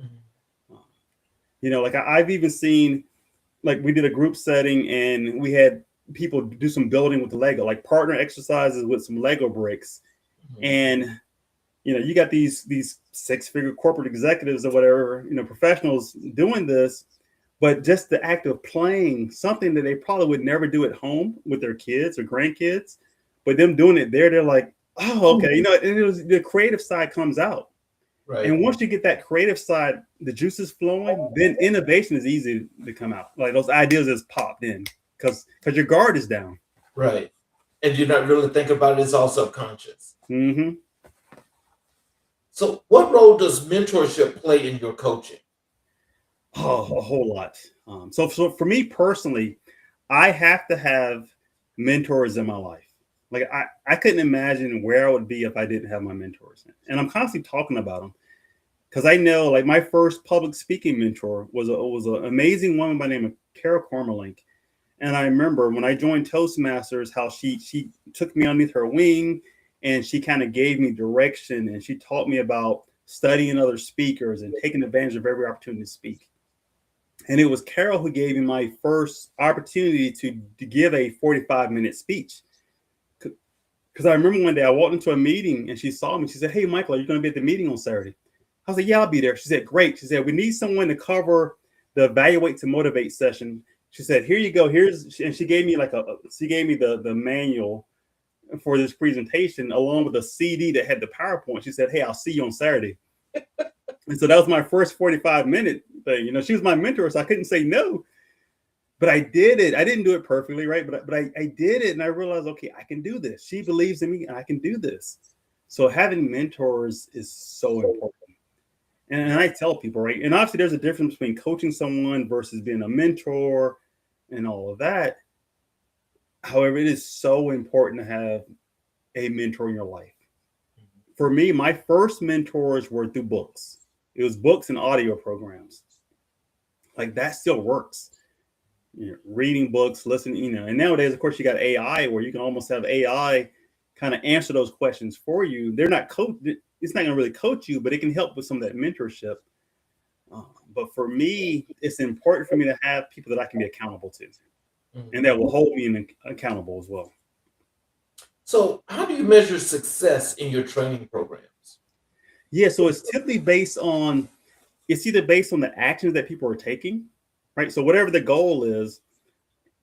Mm-hmm. Like I've even seen, like we did a group setting and we had people do some building with the Lego, like partner exercises with some Lego bricks. Mm-hmm. And, you got these 6-figure corporate executives or whatever, professionals doing this, but just the act of playing something that they probably would never do at home with their kids or grandkids, but them doing it there, they're like, oh, okay. And it was the creative side comes out. Right. And once you get that creative side, the juices flowing, then innovation is easy to come out. Like those ideas just popped in because your guard is down. Right. And you're not really thinking about it. It's all subconscious. Mm-hmm. So what role does mentorship play in your coaching? Oh, a whole lot. So for me personally, I have to have mentors in my life. Like I couldn't imagine where I would be if I didn't have my mentors. And I'm constantly talking about them because I know, like, my first public speaking mentor was an amazing woman by the name of Carol Cormelink. And I remember when I joined Toastmasters, how she took me underneath her wing and she kind of gave me direction, and she taught me about studying other speakers and taking advantage of every opportunity to speak. And it was Carol who gave me my first opportunity to give a 45-minute speech. Because I remember one day I walked into a meeting and she saw me. She said, "Hey, Michael, are you going to be at the meeting on Saturday?" I was like, "Yeah, I'll be there." She said, "Great." She said, "We need someone to cover the Evaluate to Motivate session." She said, "Here you go. And she gave me the manual for this presentation along with a CD that had the PowerPoint. She said, "Hey, I'll see you on Saturday." And so that was my first 45-minute thing. She was my mentor, so I couldn't say no. But I did it. I didn't do it perfectly, right? But I did it, and I realized, okay, I can do this. She believes in me, and I can do this. So having mentors is so important. And I tell people, right? And obviously, there's a difference between coaching someone versus being a mentor and all of that. However, it is so important to have a mentor in your life. For me, my first mentors were through books. It was books and audio programs. Like that still works. Reading books, listening, and nowadays, of course, you got AI where you can almost have AI kind of answer those questions for you. They're not it's not going to really coach you, but it can help with some of that mentorship. But for me, it's important for me to have people that I can be accountable to, and that will hold me accountable as well. So how do you measure success in your training programs? Yeah, so it's typically either based on the actions that people are taking, right? So whatever the goal is.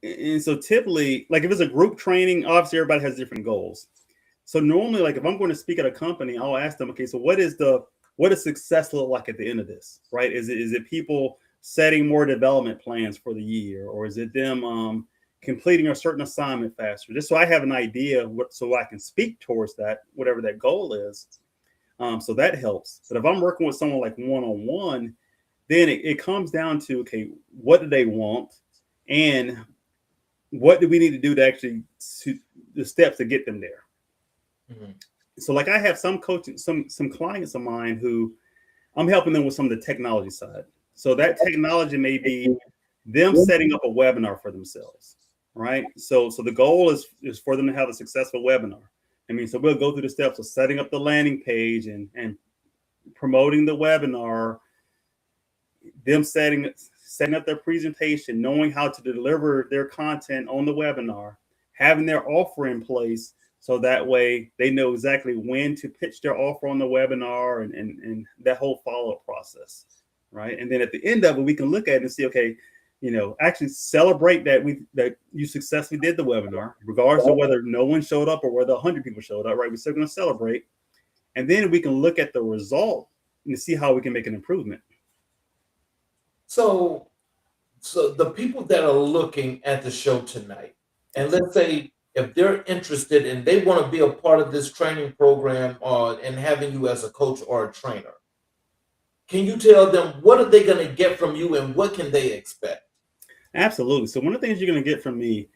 And so typically, like if it's a group training, obviously everybody has different goals. So normally, like if I'm going to speak at a company, I'll ask them, okay, so what does success look like at the end of this, right? Is it people setting more development plans for the year, or is it them completing a certain assignment faster? Just so I have an idea so I can speak towards that, whatever that goal is. So that helps. But if I'm working with someone like one-on-one, then it comes down to, okay, what do they want? And what do we need to do to actually the steps to get them there? Mm-hmm. So like I have some coaching, some clients of mine who I'm helping them with some of the technology side. So that technology may be them setting up a webinar for themselves, right? So the goal is for them to have a successful webinar. So we'll go through the steps of setting up the landing page and promoting the webinar, them setting up their presentation, knowing how to deliver their content on the webinar, having their offer in place so that way they know exactly when to pitch their offer on the webinar and that whole follow-up process, right? And then at the end of it, we can look at it and see, okay, actually celebrate that you successfully did the webinar, regardless of whether no one showed up or whether 100 people showed up, right? We're still going to celebrate. And then we can look at the result and see how we can make an improvement. So the people that are looking at the show tonight, and let's say if they're interested and they want to be a part of this training program and having you as a coach or a trainer, can you tell them what are they going to get from you and what can they expect? Absolutely. So one of the things you're going to get from me,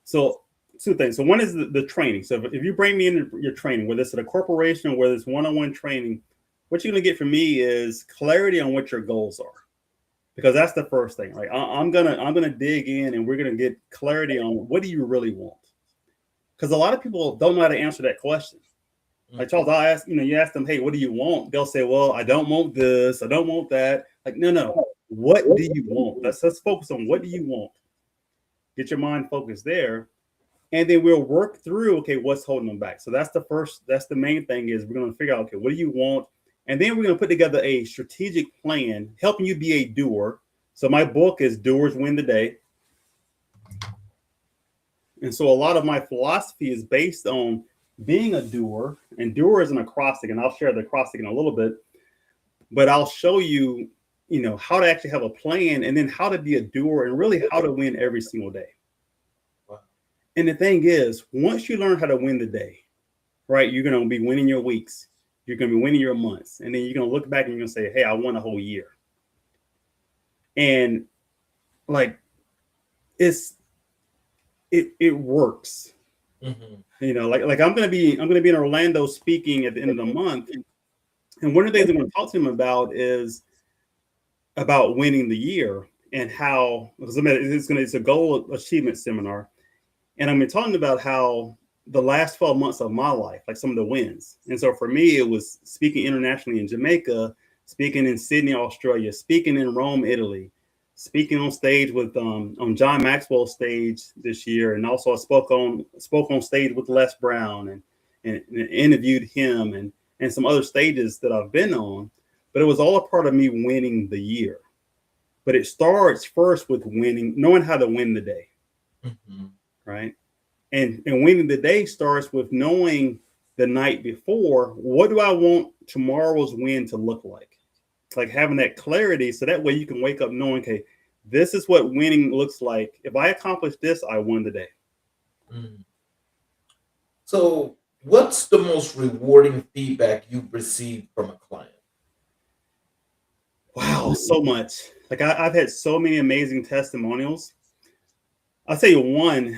so two things. So one is the training. So if you bring me into your training, whether it's at a corporation or whether it's one-on-one training, what you're going to get from me is clarity on what your goals are, because that's the first thing, right? I'm gonna dig in, and we're gonna get clarity on what do you really want, because a lot of people don't know how to answer that question. Like Charles, I ask, you ask them, hey, what do you want? They'll say, well, I don't want this, I don't want that. Like, no, what do you want? Let's focus on what do you want. Get your mind focused there, and then we'll work through, okay, what's holding them back. So that's the main thing is we're going to figure out, okay, what do you want? And then we're going to put together a strategic plan, helping you be a doer. So my book is Doers Win the Day. And so a lot of my philosophy is based on being a doer, and doer is an acrostic, and I'll share the acrostic in a little bit, but I'll show you, how to actually have a plan, and then how to be a doer, and really how to win every single day. Wow. And the thing is, once you learn how to win the day, right, you're going to be winning your weeks, you're going to be winning your months, and then you're going to look back and you're going to say, hey, I won a whole year. And like, it works. Mm-hmm. Like I'm gonna be in Orlando speaking at the end of the month, and one of the things I'm going to talk to him about is about winning the year, and how, because it's a goal achievement seminar, and I'm talking about how the last 12 months of my life, like some of the wins. And so for me, it was speaking internationally in Jamaica, speaking in Sydney, Australia, speaking in Rome, Italy, speaking on stage with on John Maxwell's stage this year, and also I spoke on stage with Les Brown and interviewed him and some other stages that I've been on. But it was all a part of me winning the year. But it starts first with knowing how to win the day, mm-hmm. right? And winning the day starts with knowing the night before, what do I want tomorrow's win to look like? Like having that clarity, so that way you can wake up knowing, okay, this is what winning looks like. If I accomplish this, I won the day. Mm. So what's the most rewarding feedback you've received from a client? Wow, so much. Like I've had so many amazing testimonials. I'll say one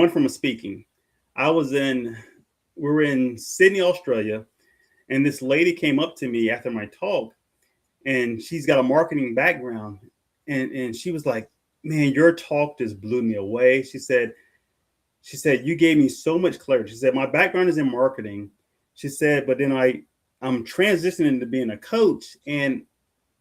from a speaking. We were in Sydney, Australia, and this lady came up to me after my talk, and she's got a marketing background. And she was like, man, your talk just blew me away. She said, you gave me so much clarity. She said, my background is in marketing. She said, but then I'm transitioning to being a coach, and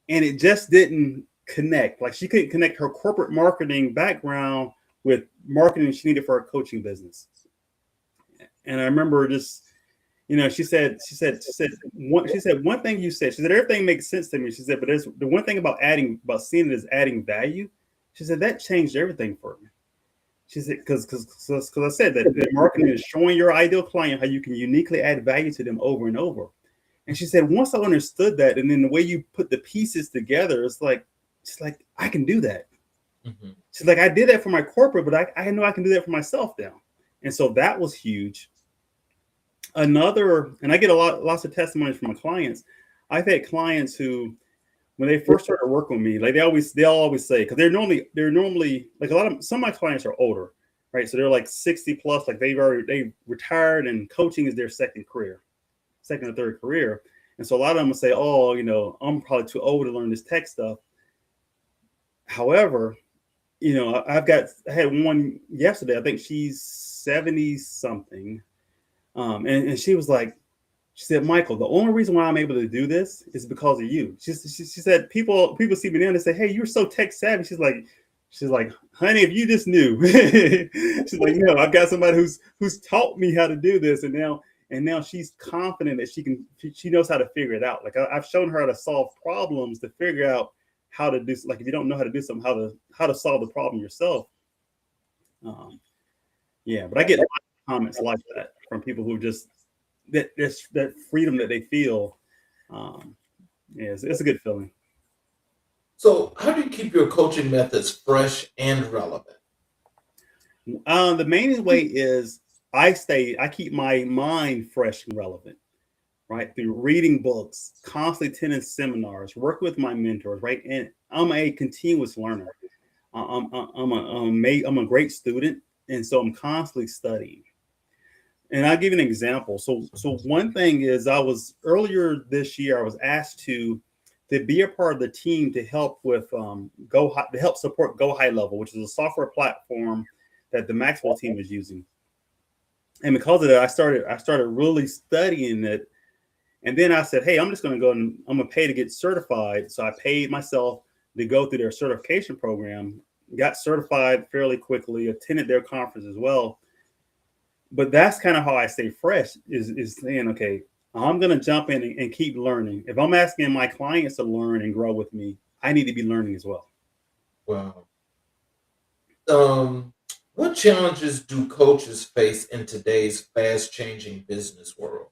it just didn't connect. Like she couldn't connect her corporate marketing background with marketing she needed for her coaching business. And I remember just, she said one thing you said, she said, everything makes sense to me. She said, but there's the one thing about seeing it as adding value. She said, that changed everything for me. She said, because I said that marketing is showing your ideal client how you can uniquely add value to them over and over. And she said, once I understood that, and then the way you put the pieces together, it's like I can do that. Mm-hmm. She's like, I did that for my corporate, but I know I can do that for myself now. And so that was huge. And I get lots of testimonies from my clients. I've had clients who, when they first started working with me, like they'll always say, because they're normally like some of my clients are older, right? So they're like 60 plus, like they retired, and coaching is their second or third career. And so a lot of them will say, oh, I'm probably too old to learn this tech stuff. However, I had one yesterday, I think she's 70 something. And she was like, she said, Michael, the only reason why I'm able to do this is because of you. She said, people see me there and they say, hey, you're so tech savvy. She's like, honey, if you just knew. She's like, I've got somebody who's taught me how to do this. And now she's confident that she knows how to figure it out. Like I've shown her how to solve problems, to figure out how to do, like if you don't know how to do something, how to solve the problem yourself. But I get comments like that from people who just that freedom that they feel. It's a good feeling. So how do you keep your coaching methods fresh and relevant? The main way is I keep my mind fresh and relevant, right? Through reading books, constantly attending seminars, work with my mentors, right? And I'm a continuous learner. I'm a great student. And so I'm constantly studying. And I'll give you an example. So one thing is, I was earlier this year, I was asked to be a part of the team to help with to help support Go High Level, which is a software platform that the Maxwell team is using. And because of that, I started really studying it. And then I said, hey, I'm just going to go and I'm going to pay to get certified. So I paid myself to go through their certification program, got certified fairly quickly, attended their conference as well. But that's kind of how I stay fresh is saying, okay, I'm going to jump in and keep learning. If I'm asking my clients to learn and grow with me, I need to be learning as well. Wow. What challenges do coaches face in today's fast-changing business world?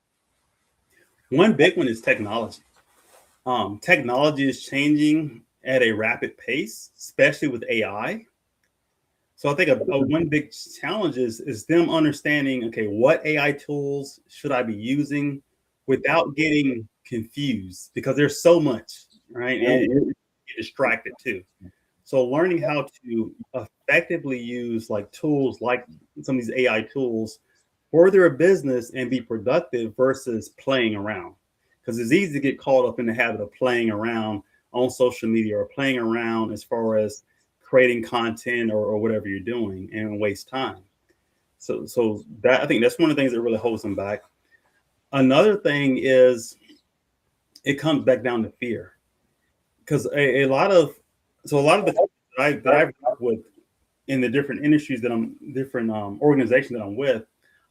One big one is technology. Technology is changing at a rapid pace, especially with AI. So I think one big challenge is them understanding, okay, what AI tools should I be using without getting confused, because there's so much, right? And you get distracted too. So learning how to effectively use like tools like some of these AI tools for their business and be productive versus playing around. Because it's easy to get caught up in the habit of playing around on social media or playing around as far as creating content or whatever you're doing and waste time. So that, I think that's one of the things that really holds them back. Another thing is it comes back down to fear, because a lot of the that I've worked with in the different industries that I'm different organizations that I'm with,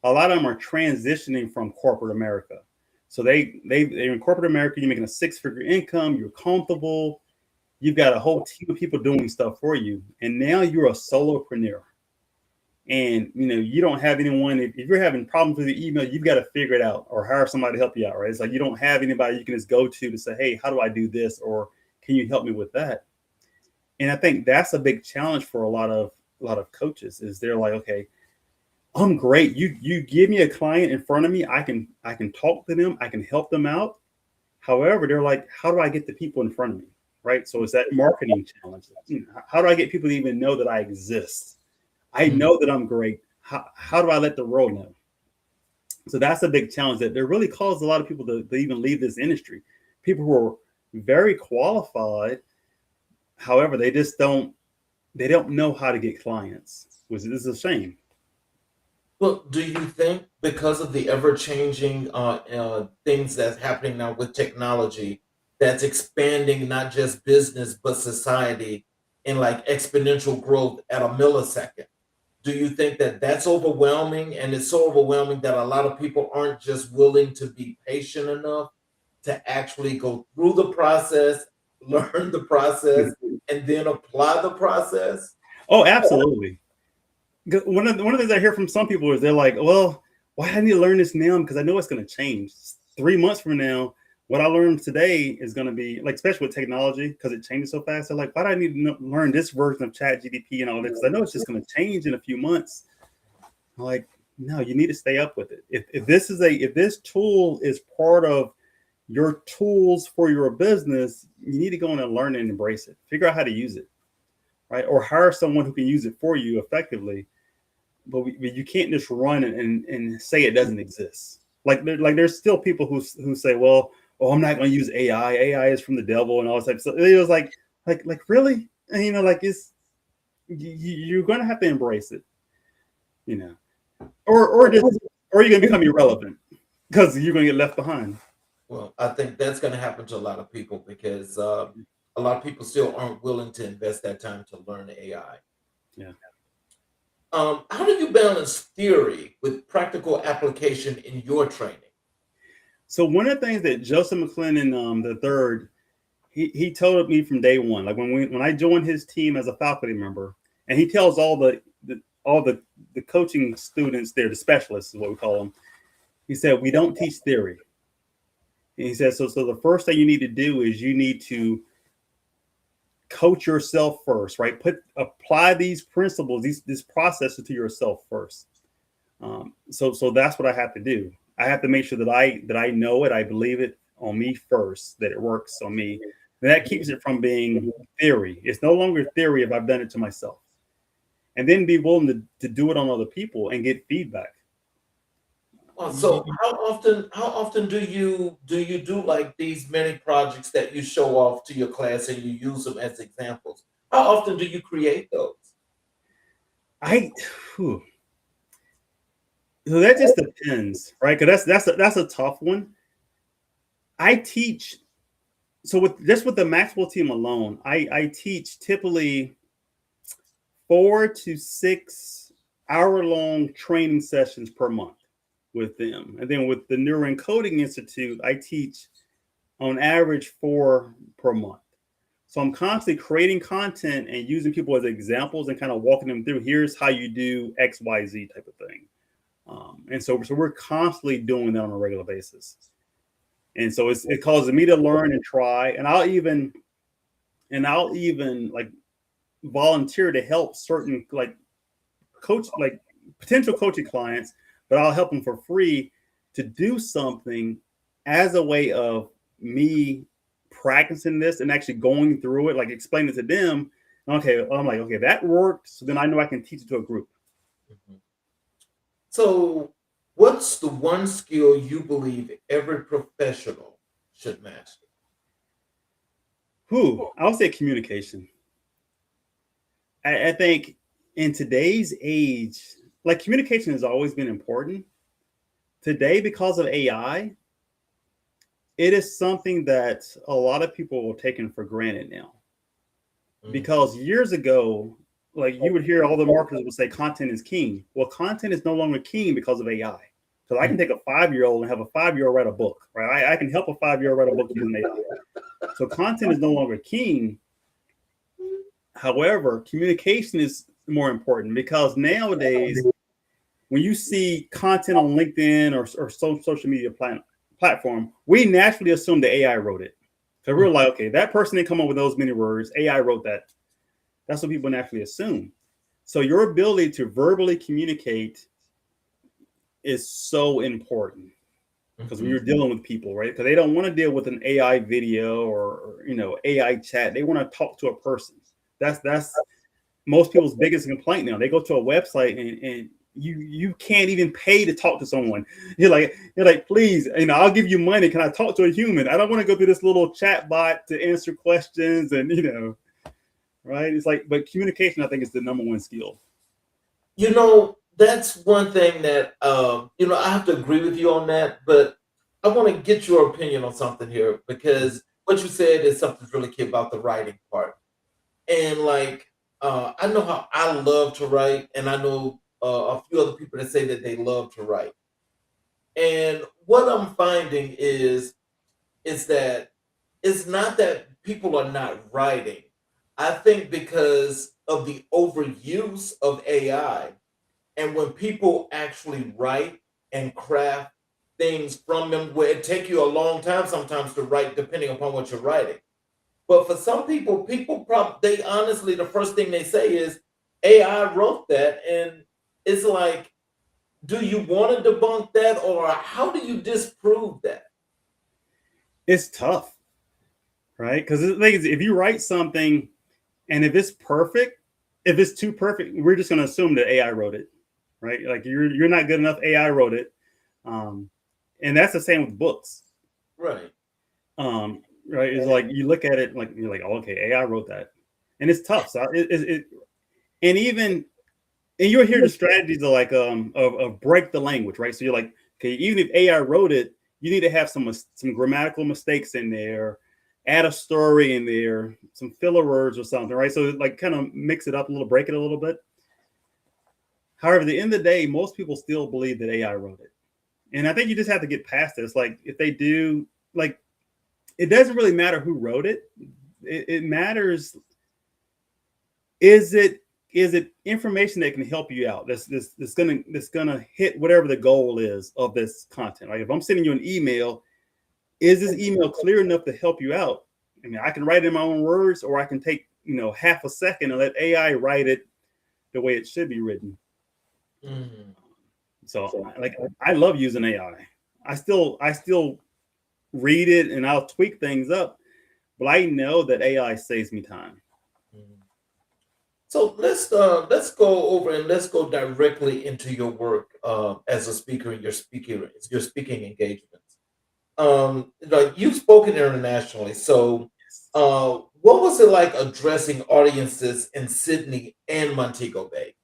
a lot of them are transitioning from corporate America. So they're in corporate America, you're making a 6-figure income, you're comfortable, you've got a whole team of people doing stuff for you, and now you're a solopreneur. And you don't have anyone. If you're having problems with your email, you've got to figure it out or hire somebody to help you out, right? It's like you don't have anybody you can just go to say, hey, how do I do this? Or can you help me with that? And I think that's a big challenge for a lot of coaches, is they're like, okay, I'm great. You give me a client in front of me, I can talk to them, I can help them out. However, they're like, how do I get the people in front of me? Right. So it's that marketing challenge. How do I get people to even know that I exist? I know that I'm great. How do I let the world know? So that's a big challenge that really caused a lot of people to even leave this industry. People who are very qualified, however, they don't know how to get clients, which is a shame. Well, do you think because of the ever-changing things that's happening now with technology, that's expanding not just business but society in like exponential growth at a millisecond? Do you think that that's overwhelming, and it's so overwhelming that a lot of people aren't just willing to be patient enough to actually go through the process, learn the process, and then apply the process? Oh, absolutely. One of the things I hear from some people is they're like, well, why do I need to learn this now? Because I know it's going to change. 3 months from now, what I learned today is going to be like, especially with technology, because it changes so fast. They're like, why do I need to learn this version of ChatGPT and all this? Because I know it's just going to change in a few months. I'm like, no, you need to stay up with it. If this tool is part of your tools for your business, you need to go in and learn and embrace it. Figure out how to use it, right? Or hire someone who can use it for you effectively. But you can't just run and say it doesn't exist. Like there's still people who say, well, oh, I'm not going to use AI. AI is from the devil and all this type of stuff. It was like really, and, like you're going to have to embrace it, or you're going to become irrelevant because you're going to get left behind. Well, I think that's going to happen to a lot of people because a lot of people still aren't willing to invest that time to learn AI. Yeah. How do you balance theory with practical application in your training? So one of the things that Joseph McClendon the third, he told me from day one, like when I joined his team as a faculty member, and he tells all the coaching students there, the specialists is what we call them. He said, we don't teach theory. And he said, so the first thing you need to do is you need to coach yourself first, right? Apply these principles, these processes to yourself first. So that's what I have to do. I have to make sure that I know it, I believe it on me first, that it works on me. And that keeps it from being theory. It's no longer theory if I've done it to myself. and then be willing to do it on other people and get feedback. So how often do you do like these many projects that you show off to your class and you use them as examples? How often do you create those? I whew. So that just depends, right? Because that's a tough one. I teach so with the Maxwell team alone, I teach typically 4 to 6 hour-long training sessions per month with them. And then with the Neuroencoding Institute, I teach on average 4 per month. So I'm constantly creating content and using people as examples and kind of walking them through, here's how you do X, Y, Z type of thing. And so we're constantly doing that on a regular basis. And so it causes me to learn and try. And I'll even like volunteer to help certain potential coaching clients, but I'll help them for free to do something as a way of me practicing this and actually going through it, like explaining it to them. Okay, I'm like, okay, that worked. So then I know I can teach it to a group. Mhm. So, what's the one skill you believe every professional should master? I would say communication. I think in today's age, like communication has always been important. Today, because of AI, it is something that a lot of people are taking for granted now. Because years ago, like you would hear all the marketers would say content is king. Well, content is no longer king because of AI. Because I can take a 5-year-old and have a 5-year-old write a book, right? I can help a 5-year-old write a book using AI. So content is no longer king. However, communication is more important because nowadays, when you see content on LinkedIn or social media platform, we naturally assume the AI wrote it. So we're like, okay, that person didn't come up with those many words. AI wrote that. That's what people naturally assume. So your ability to verbally communicate is so important because when you're dealing with people, right? Because they don't want to deal with an AI video or AI chat. They want to talk to a person. That's most people's biggest complaint now. They go to a website and you can't even pay to talk to someone. You're like, please, I'll give you money. Can I talk to a human? I don't want to go through this little chat bot to answer questions and right? It's like, but communication, I think, is the number one skill. That's one thing that I have to agree with you on that, but I want to get your opinion on something here because what you said is something really key about the writing part. And I know how I love to write, and I know a few other people that say that they love to write. And what I'm finding is that it's not that people are not writing. I think because of the overuse of AI, and when people actually write and craft things from them, where it take you a long time sometimes to write, depending upon what you're writing. But for some people, they honestly, the first thing they say is AI wrote that, and it's like, do you want to debunk that, or how do you disprove that? It's tough, right? Because the thing is, if you write something and if it's perfect, if it's too perfect, we're just going to assume that AI wrote it, right? Like you're not good enough, AI wrote it, and that's the same with books, right? Right? It's like you look at it, like you're like, oh, okay, AI wrote that, and it's tough. So and you'll hear the strategies of break the language, right? So you're like, okay, even if AI wrote it, you need to have some grammatical mistakes in there, add a story in there, some filler words or something, right? So like kind of mix it up a little, break it a little bit. However, at the end of the day, most people still believe that AI wrote it. And I think you just have to get past it. It's like if they do, like, it doesn't really matter who wrote it. It matters, is it information that can help you out? That's gonna hit whatever the goal is of this content. Like if I'm sending you an email, is this email clear enough to help you out? I mean, I can write it in my own words, or I can take half a second and let AI write it the way it should be written. Mm-hmm. So I love using AI. I still read it and I'll tweak things up, but I know that AI saves me time. So let's go over and let's go directly into your work as a speaker and your speaking engagements. Like you've spoken internationally, so what was it like addressing audiences in Sydney and Montego Bay?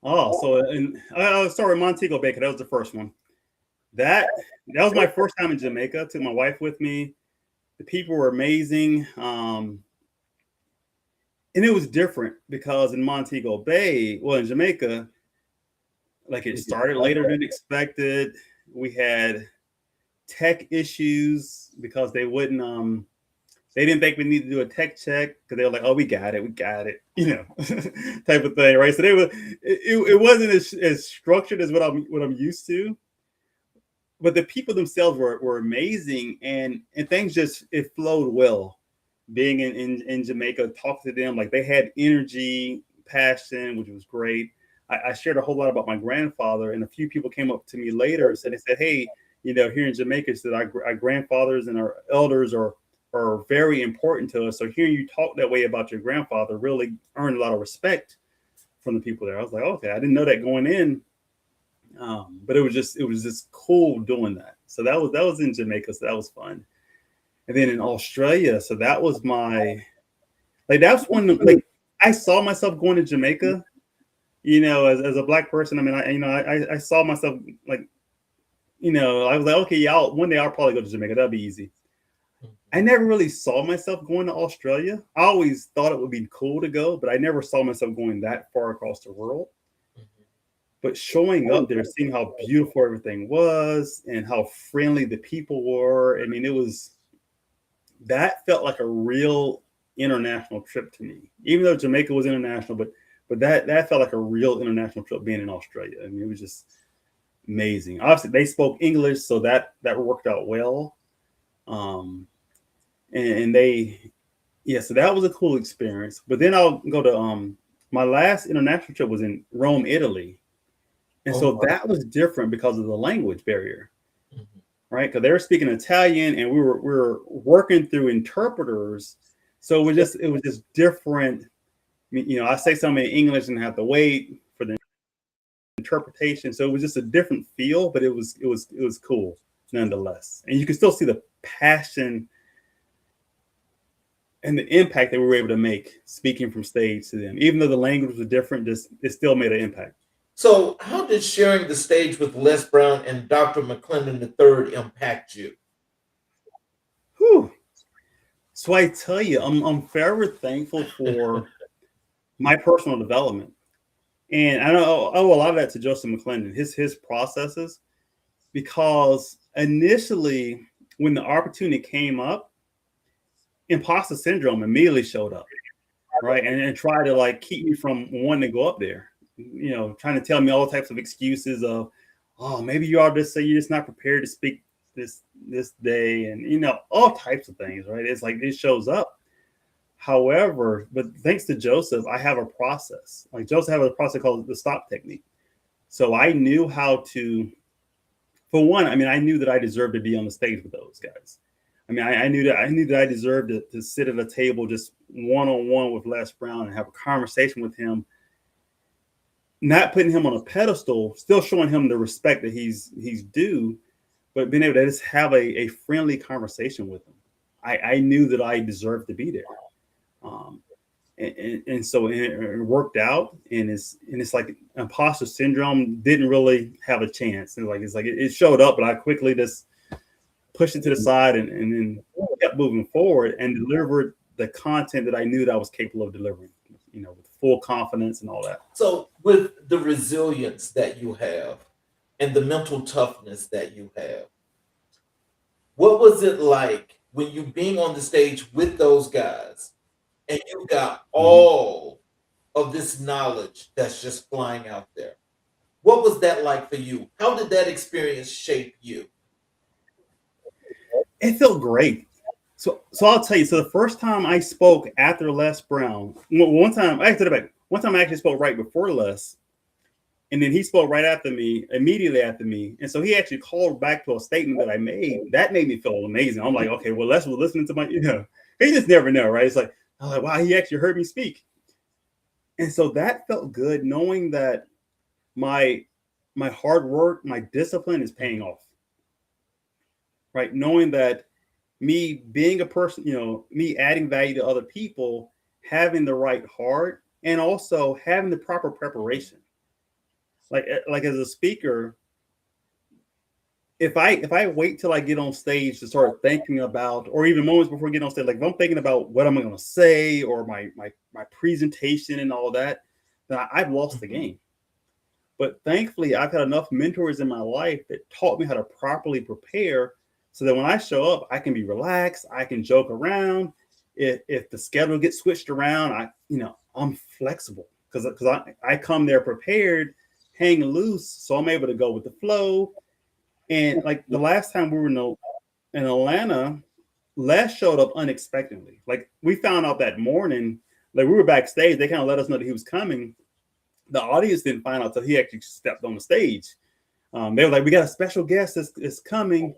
Oh, so and I was sorry, Montego Bay, 'cause that was the first one. That that was my first time in Jamaica. Took my wife with me. The people were amazing. And it was different because in Montego Bay, well, in Jamaica, like it started later than expected. We had tech issues because they didn't think we needed to do a tech check because they were like, oh, we got it, type of thing, right? So it wasn't as structured as what I'm used to, but the people themselves were amazing, and things just it flowed well. Being in Jamaica, talking to them, like they had energy, passion, which was great. I shared a whole lot about my grandfather, and a few people came up to me later and said, hey, here in Jamaica, said our grandfathers and our elders are very important to us. So hearing you talk that way about your grandfather really earned a lot of respect from the people there. I was like, okay, I didn't know that going in, but it was just cool doing that. So that was in Jamaica, so that was fun. And then in Australia, so that was that's when like I saw myself going to Jamaica, as a black person. I mean, I saw myself like, I was like, okay, yeah, one day I'll probably go to Jamaica. That'll be easy. I never really saw myself going to Australia. I always thought it would be cool to go, but I never saw myself going that far across the world. But showing up there, seeing how beautiful everything was and how friendly the people were, I mean, that felt like a real international trip to me. Even though Jamaica was international, but that felt like a real international trip being in Australia. I mean, it was just amazing. Obviously, they spoke English, so that worked out well. And so that was a cool experience. But then I'll go to my last international trip was in Rome, Italy. And so that was different because of the language barrier, right? Because they were speaking Italian and we were working through interpreters. So it was just different. I mean, I say something in English and have to wait for the interpretation. So it was just a different feel, but it was cool nonetheless. And you can still see the passion and the impact that we were able to make speaking from stage to them. Even though the language was different, it still made an impact. So how did sharing the stage with Les Brown and Dr. McClendon III impact you? Whew. So I tell you, I'm forever thankful for my personal development. And I owe a lot of that to Joseph McClendon, his processes, because initially when the opportunity came up, imposter syndrome immediately showed up, right? And tried to like keep me from wanting to go up there, trying to tell me all types of excuses of, oh, maybe you are just say you're just not prepared to speak this day, and all types of things, right? It's like it shows up. However, but thanks to Joseph, I have a process. Like Joseph has a process called the stop technique. So I knew how to, for one, I mean, I knew that I deserved to be on the stage with those guys. I mean, I knew that I deserved to sit at a table just one-on-one with Les Brown and have a conversation with him, not putting him on a pedestal, still showing him the respect that he's due, but being able to just have a friendly conversation with him. I knew that I deserved to be there. And so it worked out, and it's like imposter syndrome didn't really have a chance. It's like it showed up, but I quickly just pushed it to the side and then kept moving forward and delivered the content that I knew that I was capable of delivering, with full confidence and all that. So with the resilience that you have and the mental toughness that you have, what was it like when you being on the stage with those guys and you got all of this knowledge that's just flying out there? What was that like for you? How did that experience shape you? It felt great. So I'll tell you. So the first time I spoke after Les Brown, one time I actually spoke right before Les, and then he spoke right after me, immediately after me. And so he actually called back to a statement that I made. That made me feel amazing. I'm like, okay, well, Les was listening to my, you just never know, right? It's like, I was like, wow, he actually heard me speak. And so that felt good, knowing that my hard work, my discipline is paying off. Right? Knowing that me being a person, me adding value to other people, having the right heart, and also having the proper preparation. Like as a speaker, if I wait till I get on stage to start thinking about, or even moments before getting on stage, like if I'm thinking about what am I going to say or my presentation and all that, then I've lost the game. But thankfully, I've had enough mentors in my life that taught me how to properly prepare, so that when I show up, I can be relaxed. I can joke around. If the schedule gets switched around, I'm flexible because I come there prepared, hang loose, so I'm able to go with the flow. And like the last time we were in Atlanta, Les showed up unexpectedly. Like we found out that morning, like we were backstage. They kind of let us know that he was coming. The audience didn't find out until he actually stepped on the stage. They were like, "We got a special guest that's coming."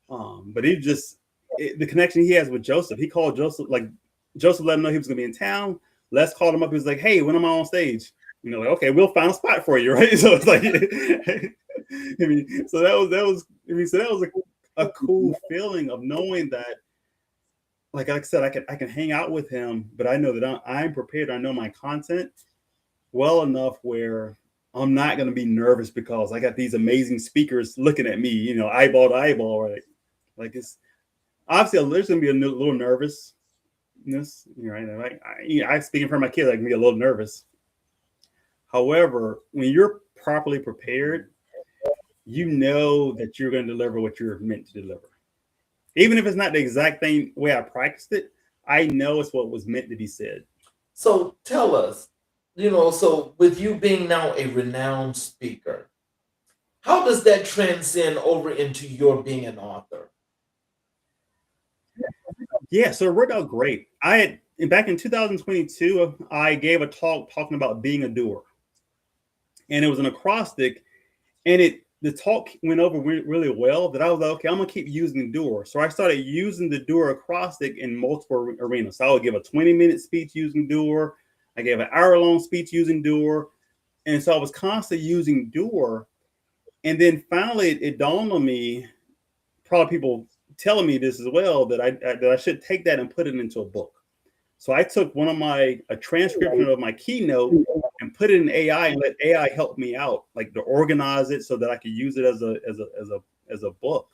But the connection he has with Joseph, he called Joseph, like Joseph let him know he was going to be in town. Les called him up. He was like, "Hey, when am I on stage?" Like, "Okay, we'll find a spot for you." Right. So it's like, so that was a cool feeling of knowing that, like I said, I can hang out with him, but I know that I'm prepared. I know my content well enough where I'm not going to be nervous because I got these amazing speakers looking at me, eyeball to eyeball, right? Like it's obviously there's going to be a little nervousness, right? Like I speak in front of my kids, I can be a little nervous. However, when you're properly prepared, you know that you're going to deliver what you're meant to deliver. Even if it's not the exact thing way I practiced it, I know it's what was meant to be said. So tell us, so with you being now a renowned speaker, how does that transcend over into your being an author? Yeah, so it worked out great. Back in 2022, I gave a talk talking about being a doer. And it was an acrostic, and the talk went over really well that I was like, okay, I'm gonna keep using doer. So I started using the doer acrostic in multiple arenas. So I would give a 20-minute speech using doer. I gave an hour-long speech using doer. And so I was constantly using doer. And then finally it dawned on me, probably people telling me this as well, that I should take that and put it into a book. So I took a transcription of my keynote and put it in AI and let AI help me out, like to organize it so that I could use it as a book.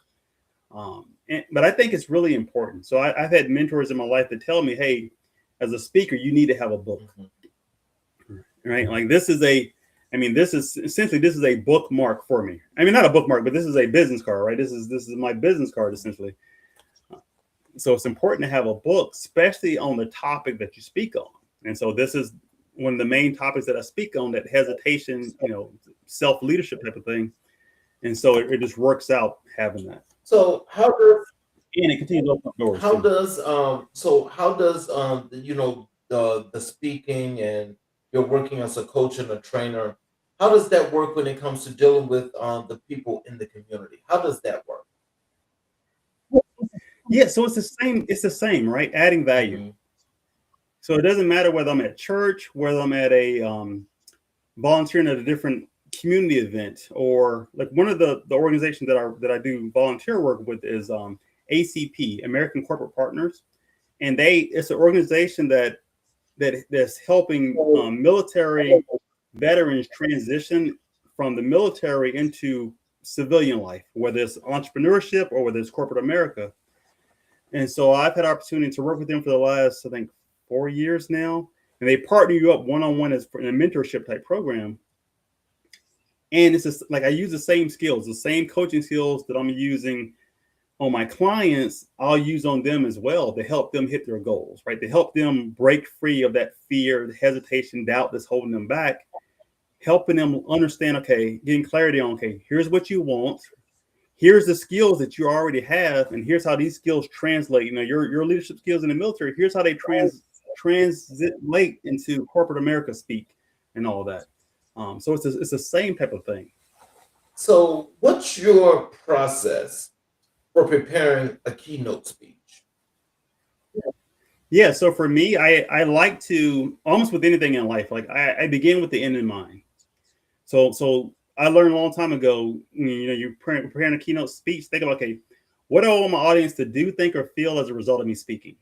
But I think it's really important. So I've had mentors in my life that tell me, hey, as a speaker, you need to have a book, right? Like this is a bookmark for me. I mean, not a bookmark, but this is a business card, right? This is my business card essentially. So it's important to have a book, especially on the topic that you speak on. And so this is one of the main topics that I speak on, that hesitation, self-leadership type of thing. And so it just works out having that. So and it continues to open up doors. How does the speaking, and you're working as a coach and a trainer, how does that work when it comes to dealing with the people in the community? How does that work? Yeah, so it's the same, right? Adding value. Mm-hmm. So it doesn't matter whether I'm at church, whether I'm at a volunteering at a different community event, or like one of the organizations that I do volunteer work with is ACP, American Corporate Partners, and it's an organization that's helping military veterans transition from the military into civilian life, whether it's entrepreneurship or whether it's corporate America. And so I've had opportunity to work with them for the last, I think, 4 years now. And they partner you up one-on-one as in a mentorship type program. And it's just like I use the same skills, the same coaching skills that I'm using on my clients, I'll use on them as well to help them hit their goals, right? To help them break free of that fear, hesitation, doubt that's holding them back, helping them understand, okay, getting clarity on, okay, here's what you want. Here's the skills that you already have, and here's how these skills translate. Your leadership skills in the military, here's how they translate into corporate America speak and all that. So it's the same type of thing. So what's your process for preparing a keynote speech? Yeah. So for me, I like to almost with anything in life, like I begin with the end in mind. So I learned a long time ago, you're preparing a keynote speech, think about, okay, what do I want my audience to do, think, or feel as a result of me speaking?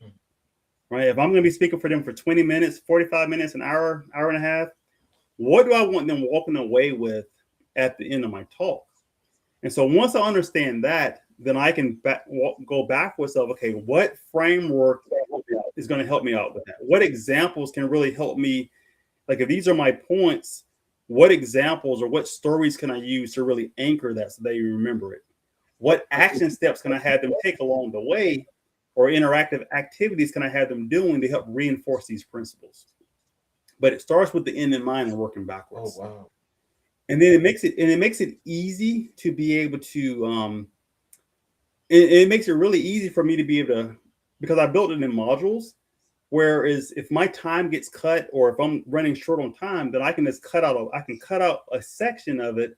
Right? If I'm going to be speaking for them for 20 minutes, 45 minutes, an hour, hour and a half, what do I want them walking away with at the end of my talk? And so once I understand that, then I can go backwards of, okay, what framework is going to help me out with that? What examples can really help me? Like, if these are my points, what examples or what stories can I use to really anchor that so they remember it? What action steps can I have them take along the way, or interactive activities can I have them doing to help reinforce these principles? But it starts with the end in mind and working backwards. Oh, wow. And then it makes it easy to be able to it makes it really easy for me to be able to, because I built it in modules. Whereas if my time gets cut, or if I'm running short on time, then I can just cut out a section of it,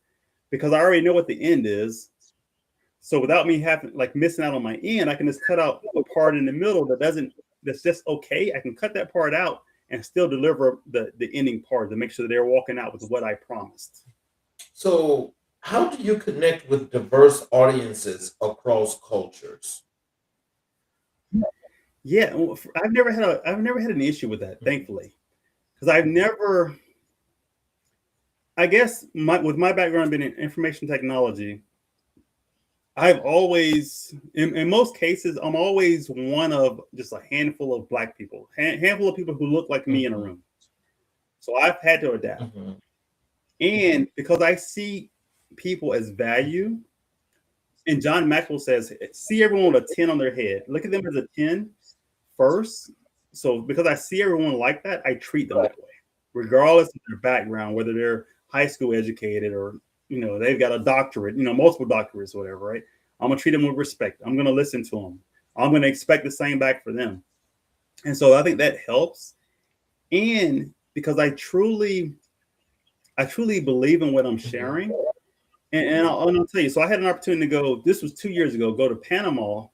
because I already know what the end is. So without me having like missing out on my end, I can just cut out a part in the middle that's just okay. I can cut that part out and still deliver the ending part to make sure that they're walking out with what I promised. So, how do you connect with diverse audiences across cultures? Yeah, well, I've never had an issue with that, thankfully, because I guess with my background being in information technology, I've always, in most cases, I'm always one of just a handful of Black people, handful of people who look like me in a room. So I've had to adapt. And because I see people as value, and John Maxwell says, see everyone with a 10 on their head. Look at them as a 10 first. So because I see everyone like that, I treat them that way, regardless of their background, whether they're high school educated or, they've got a doctorate, multiple doctorates, whatever, right? I'm going to treat them with respect. I'm going to listen to them. I'm going to expect the same back for them. And so I think that helps. And because I truly believe in what I'm sharing. And I'll tell you, so I had an opportunity to go, this was 2 years ago, go to Panama,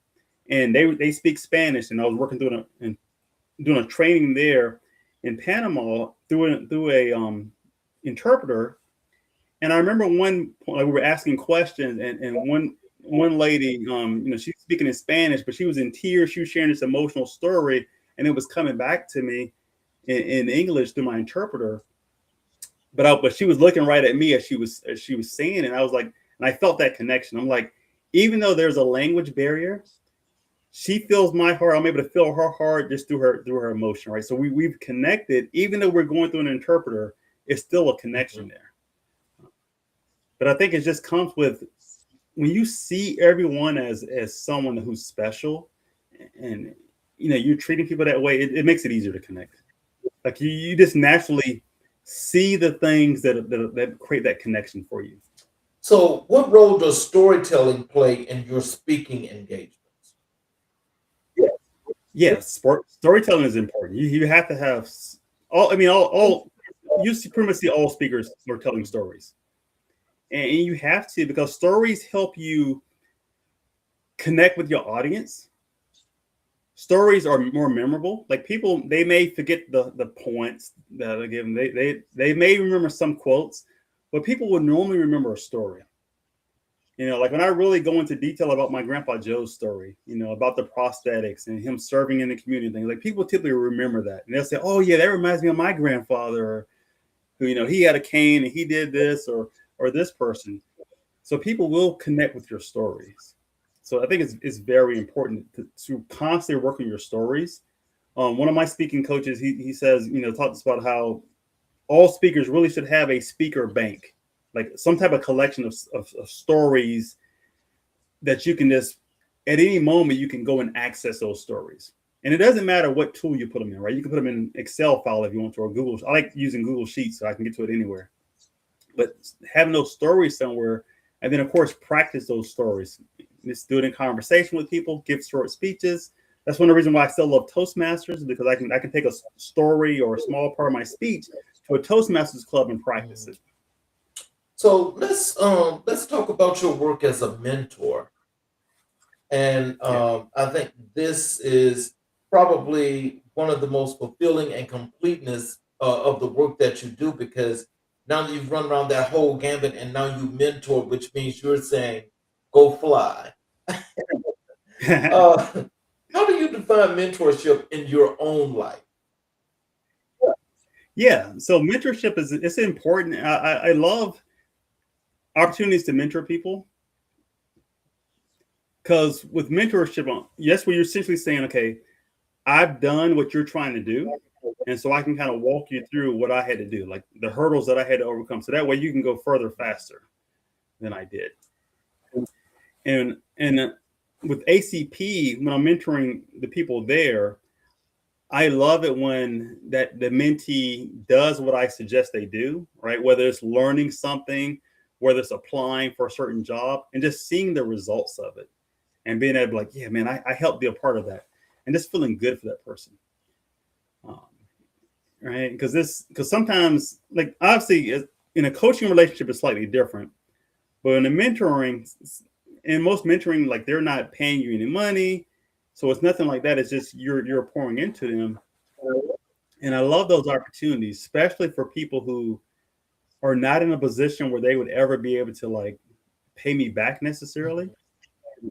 and they speak Spanish, and I was working doing a training there in Panama through a interpreter. And I remember one point, like, we were asking questions, and one lady, she's speaking in Spanish, but she was in tears. She was sharing this emotional story, and it was coming back to me in English through my interpreter. But she was looking right at me as she was saying, and I was like, and I felt that connection. I'm like, even though there's a language barrier, she feels my heart. I'm able to feel her heart just through her emotion, right? So we've connected, even though we're going through an interpreter. It's still a connection there. But I think it just comes with when you see everyone as someone who's special, and you're treating people that way. It makes it easier to connect. Like you just naturally see the things that create that connection for you. So, what role does storytelling play in your speaking engagements? Yes, storytelling is important. You have to have all. I mean, all you pretty much see all speakers are telling stories, and you have to, because stories help you connect with your audience. Stories are more memorable. Like, people, they may forget the points that are given. They may remember some quotes, but people would normally remember a story. Like when I really go into detail about my grandpa Joe's story, about the prosthetics and him serving in the community thing, like, people typically remember that. And they'll say, oh yeah, that reminds me of my grandfather, who, he had a cane and he did this, or this person. So people will connect with your stories. So I think it's very important to constantly work on your stories. One of my speaking coaches, he says, talks about how all speakers really should have a speaker bank, like some type of collection of stories that you can just, at any moment, you can go and access those stories. And it doesn't matter what tool you put them in, right? You can put them in an Excel file if you want to, or Google. I like using Google Sheets so I can get to it anywhere. But having those stories somewhere, and then of course practice those stories. Just do it in conversation with people, give short speeches. That's one of the reasons why I still love Toastmasters, because I can take a story or a small part of my speech to a Toastmasters club and practice it. So let's talk about your work as a mentor. And I think this is probably one of the most fulfilling and completeness of the work that you do, because now that you've run around that whole gambit and now you mentor, which means you're saying, go fly. uh, how do you define mentorship in your own life? Yeah, so mentorship is it's important. I love opportunities to mentor people, because with mentorship, yes, where you're essentially saying, okay, I've done what you're trying to do, and so I can kind of walk you through what I had to do, like the hurdles that I had to overcome, so that way you can go further faster than I did. And with ACP, when I'm mentoring the people there, I love it when that the mentee does what I suggest they do, right? Whether it's learning something, whether it's applying for a certain job, and just seeing the results of it and being able to be like, yeah, man, I helped be a part of that, and just feeling good for that person. Right? Because sometimes, like, obviously in a coaching relationship it's slightly different, but in a mentoring, in most mentoring, like, they're not paying you any money, so it's nothing like that. It's just you're pouring into them. And I love those opportunities, especially for people who are not in a position where they would ever be able to, like, pay me back necessarily,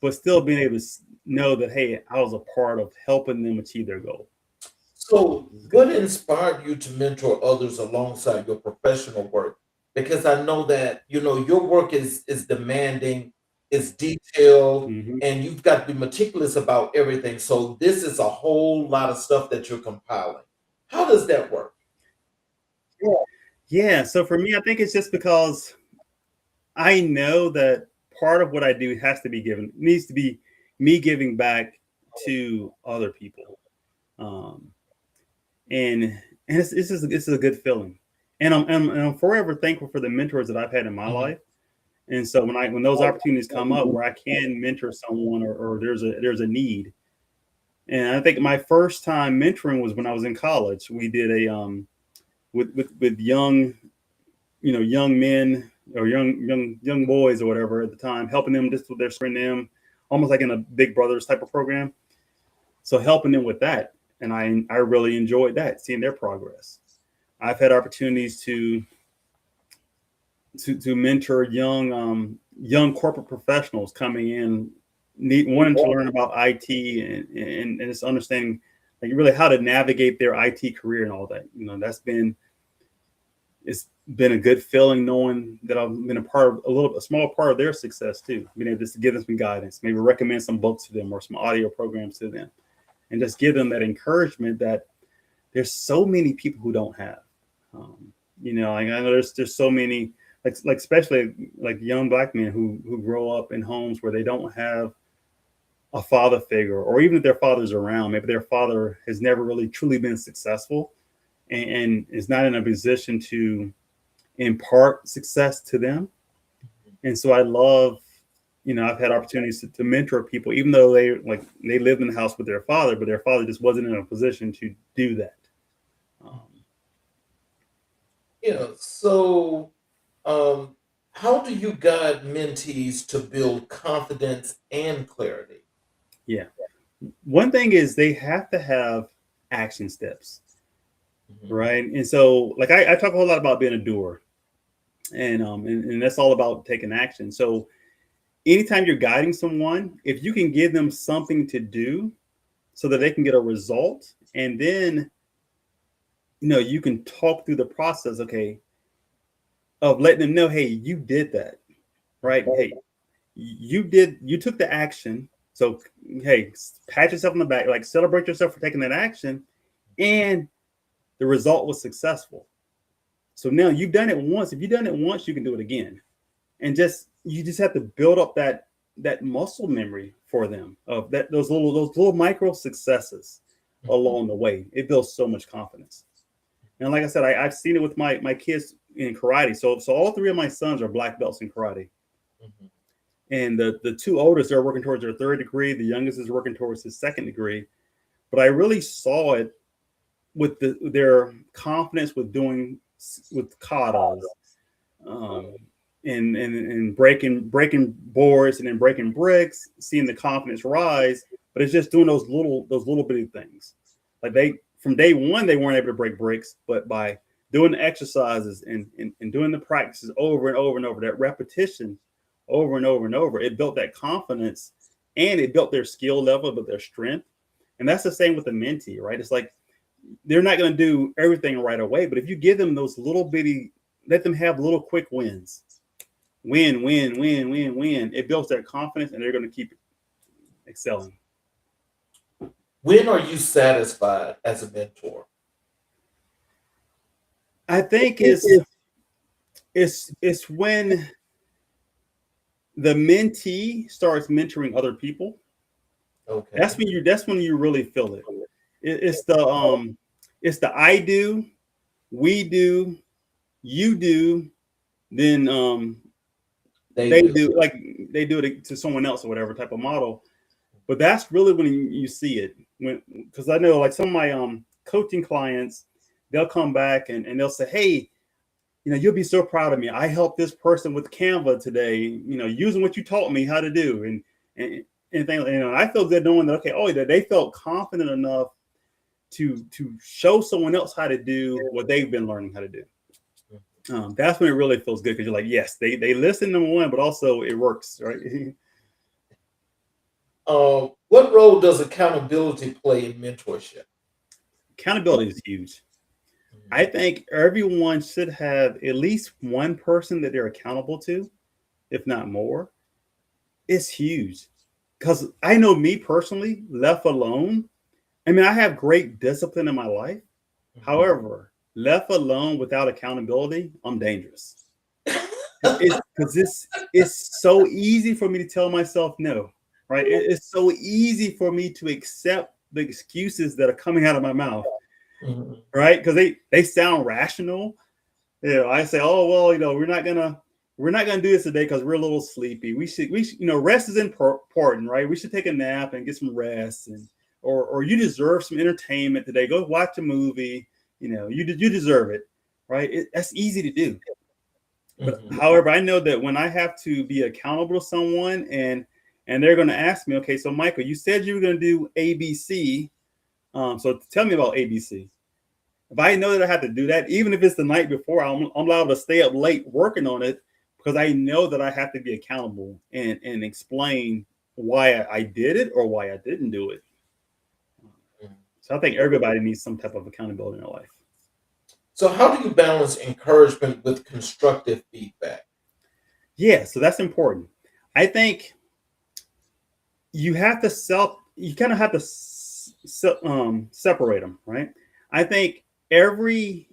but still being able to know that, hey, I was a part of helping them achieve their goal. So, what inspired you to mentor others alongside your professional work? Because I know that your work is demanding, it's detailed, Mhm. and you've got to be meticulous about everything. So, this is a whole lot of stuff that you're compiling. How does that work? Yeah, so for me, I think it's just because I know that part of what I do needs to be me giving back to other people. Um, and it's a good feeling. And I'm forever thankful for the mentors that I've had in my Mhm. life. And so when those opportunities come up where I can mentor someone, or there's a need. And I think my first time mentoring was when I was in college. We did a with young, young men, or young boys or whatever at the time, helping them just with their spring them, almost like in a Big Brothers type of program. So helping them with that, and I really enjoyed that, seeing their progress. I've had opportunities to mentor young corporate professionals coming in, wanting to learn about IT, and just understanding, like, really how to navigate their IT career and all that. It's been a good feeling knowing that I've been a small part of their success too. Being able to give them some guidance, maybe recommend some books to them or some audio programs to them, and just give them that encouragement that there's so many people who don't have. Like, I know there's so many, like especially like young Black men who grow up in homes where they don't have a father figure, or even if their father's around, maybe their father has never really truly been successful, and is not in a position to impart success to them. And so I love, I've had opportunities to mentor people, even though they lived in the house with their father, but their father just wasn't in a position to do that. So, um, how do you guide mentees to build confidence and clarity? Yeah. One thing is they have to have action steps, Mhm. right? And so, like, I talk a whole lot about being a doer, and that's all about taking action. So anytime you're guiding someone, if you can give them something to do so that they can get a result, and then you can talk through the process, okay, of letting them know, hey, you did that, right? Hey, you took the action. So, hey, pat yourself on the back, like, celebrate yourself for taking that action, and the result was successful. So now you've done it once. If you've done it once, you can do it again. And you just have to build up that muscle memory for them, of that those little micro successes along the way. It builds so much confidence. And like I said, I've seen it with my kids in karate. So all three of my sons are black belts in karate. Mhm. And the two oldest are working towards their third degree. The youngest is working towards his second degree. But I really saw it with their confidence with katas, um, and breaking boards and then breaking bricks, seeing the confidence rise. But it's just doing those little bitty things. Like, from day one, they weren't able to break bricks, but by doing the exercises and doing the practices over and over and over, that repetition over and over and over, it built that confidence and it built their skill level, but their strength. And that's the same with the mentee, right? It's like they're not going to do everything right away, but if you give them those little bitty, let them have little quick wins, win, it builds their confidence and they're going to keep excelling. When are you satisfied as a mentor? I think it's when the mentee starts mentoring other people. Okay. That's when you really feel it. It's the I do, we do, you do, then they do, like they do it to someone else or whatever type of model. But that's really when you see it. Because I know like some of my coaching clients, they'll come back and they'll say, hey, you'll be so proud of me. I helped this person with Canva today, using what you taught me how to do. And things, I feel good knowing that, okay, that they felt confident enough to show someone else how to do what they've been learning how to do. That's when it really feels good, because you're like, yes, they listen, number one, but also it works, right? What role does accountability play in mentorship? Accountability is huge. I think everyone should have at least one person that they're accountable to, if not more. It's huge. Because I know me personally, left alone, I have great discipline in my life. However, left alone without accountability, I'm dangerous. Because it's so easy for me to tell myself no, right? It's so easy for me to accept the excuses that are coming out of my mouth. Right, because they sound rational. I say, oh well, we're not gonna do this today because we're a little sleepy. We should rest is important, right? We should take a nap and get some rest, or you deserve some entertainment today. Go watch a movie. You deserve it, right? That's easy to do. But however, I know that when I have to be accountable to someone and they're going to ask me, okay, so Michael, you said you were going to do ABC. So tell me about ABC. If I know that I have to do that, even if it's the night before, I'm allowed to stay up late working on it, because I know that I have to be accountable and explain why I did it or why I didn't do it. So I think everybody needs some type of accountability in their life. So how do you balance encouragement with constructive feedback? Yeah, so that's important. I think you kind of have to separate them, right? I think every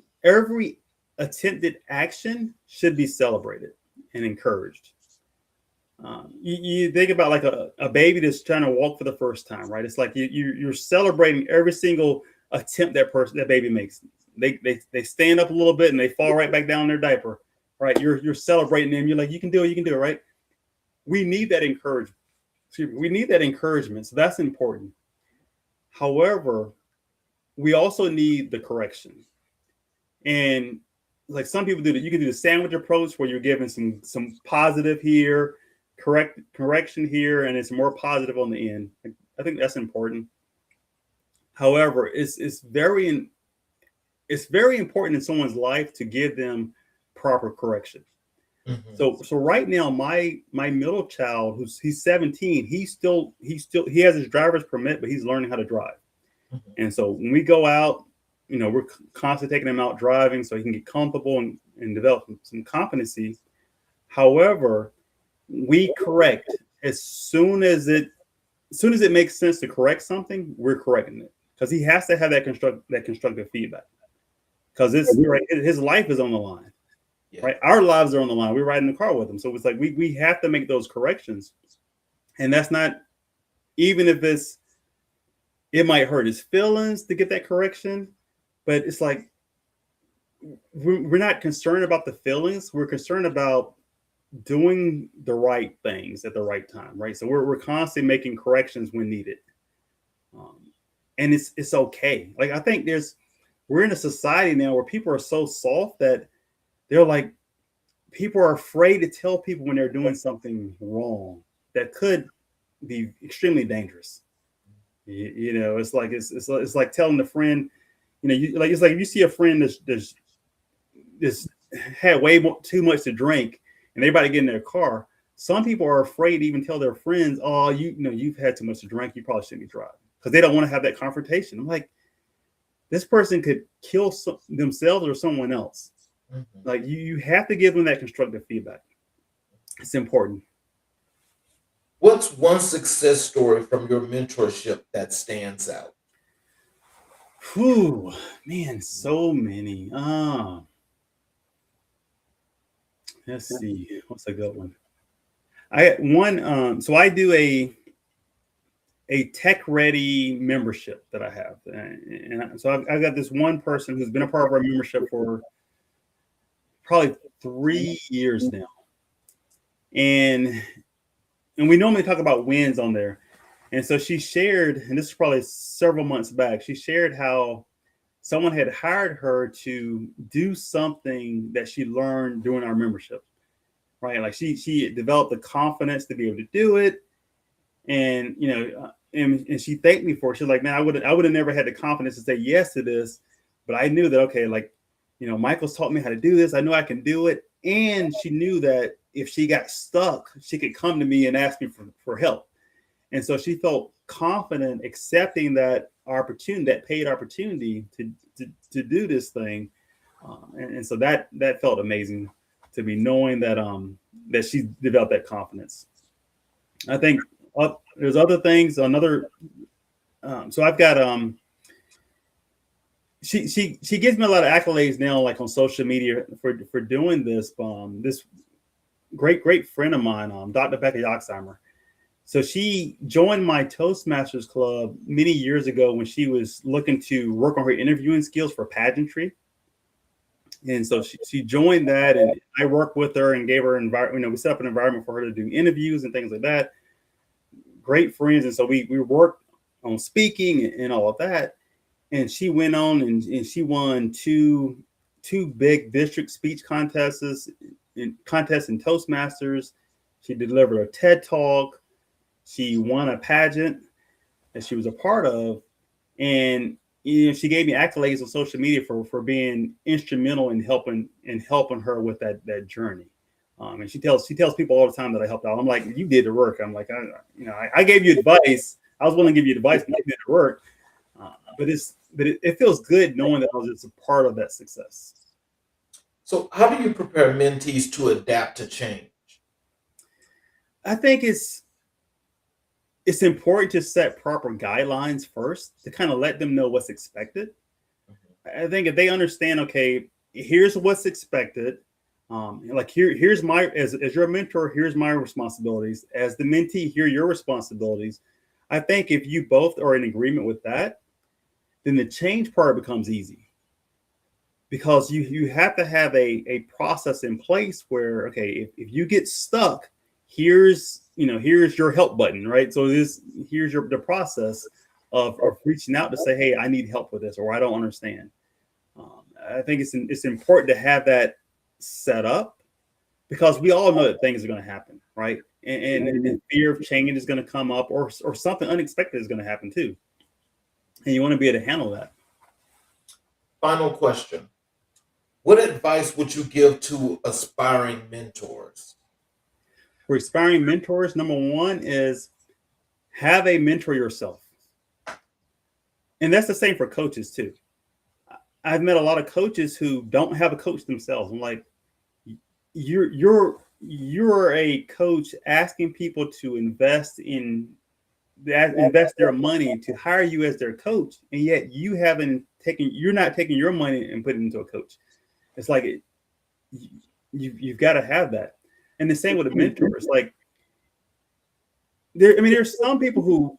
attempted action should be celebrated and encouraged. You think about like a baby that's trying to walk for the first time, right? It's like you're celebrating every single attempt that baby makes. They stand up a little bit and they fall right back down in their diaper, right? You're celebrating them. You're like, you can do it, right? We need that encouragement. We need that encouragement. So that's important. However, we also need the correction. And like some people do that, you can do the sandwich approach where you're giving some positive here, correction here, and it's more positive on the end. I think that's important. However, it's very important in someone's life to give them proper correction. So right now, my middle child, he's 17, he has his driver's permit, but he's learning how to drive. And so when we go out, we're constantly taking him out driving so he can get comfortable and develop some competency. However, we correct as soon as it makes sense to correct something, we're correcting it, because he has to have that constructive feedback, because his life is on the line. Yeah. Right, our lives are on the line. We're riding the car with him, so it's like we have to make those corrections, and that's not, even if it might hurt his feelings to get that correction, but it's like we're not concerned about the feelings. We're concerned about doing the right things at the right time, right? So we're constantly making corrections when needed, and it's okay. Like I think we're in a society now where people are so soft that they're like, people are afraid to tell people when they're doing something wrong that could be extremely dangerous. It's like telling a friend, it's like if you see a friend that's had too much to drink, and everybody get in their car. Some people are afraid to even tell their friends, "Oh, you've had too much to drink. You probably shouldn't be driving," because they don't want to have that confrontation. I'm like, this person could kill themselves or someone else. Mm-hmm. Like you have to give them that constructive feedback. It's important. What's one success story from your mentorship that stands out? Whew, man, so many. Let's see. What's a good one? So I do a tech ready membership that I have. And so I've got this one person who's been a part of our membership for probably 3 years now. And we normally talk about wins on there. And so she shared, and this is probably several months back, she shared how someone had hired her to do something that she learned during our membership, right? Like she developed the confidence to be able to do it. And, and she thanked me for it. She's like, man, I would have never had the confidence to say yes to this, but I knew that, okay, like, Michael's taught me how to do this. I know I can do it. And she knew that if she got stuck, she could come to me and ask me for help. And so she felt confident accepting that opportunity, that paid opportunity to do this thing. And so that felt amazing to me, knowing that she developed that confidence. I think there's other things. So I've got she gives me a lot of accolades now, like on social media for doing this. This great friend of mine, Dr. Becca Yoxheimer. So she joined my Toastmasters club many years ago when she was looking to work on her interviewing skills for pageantry. And so she joined that, and I worked with her and gave her we set up an environment for her to do interviews and things like that. Great friends. And so we worked on speaking and all of that. And she went on and she won two big district speech contests in Toastmasters. She delivered a TED Talk. She won a pageant that she was a part of. And she gave me accolades on social media for being instrumental in helping her with that journey. And she tells people all the time that I helped out. I'm like, you did the work. I'm like, I gave you advice. I was willing to give you advice, but you did the work. But it feels good knowing that I was just a part of that success. So how do you prepare mentees to adapt to change? I think it's important to set proper guidelines first to kind of let them know what's expected. Mm-hmm. I think if they understand, okay, here's what's expected. Like here's my, as your mentor, here's my responsibilities. As the mentee, here are your responsibilities. I think if you both are in agreement with that, then the change part becomes easy. Because you have to have a process in place where, okay, if you get stuck, here's your help button, right? So here's the process of reaching out to say, hey, I need help with this, or I don't understand. I think it's important to have that set up, because we all know that things are going to happen, right? And fear of change is going to come up, or something unexpected is going to happen too. And you want to be able to handle that. Final question. What advice would you give to aspiring mentors? For aspiring mentors, number one is have a mentor yourself. And that's the same for coaches too. I've met a lot of coaches who don't have a coach themselves. I'm like, you're a coach asking people to invest their money to hire you as their coach, and yet you're not taking your money and putting it into a coach. It's like you've got to have that. And the same with a mentor. It's like there's some people who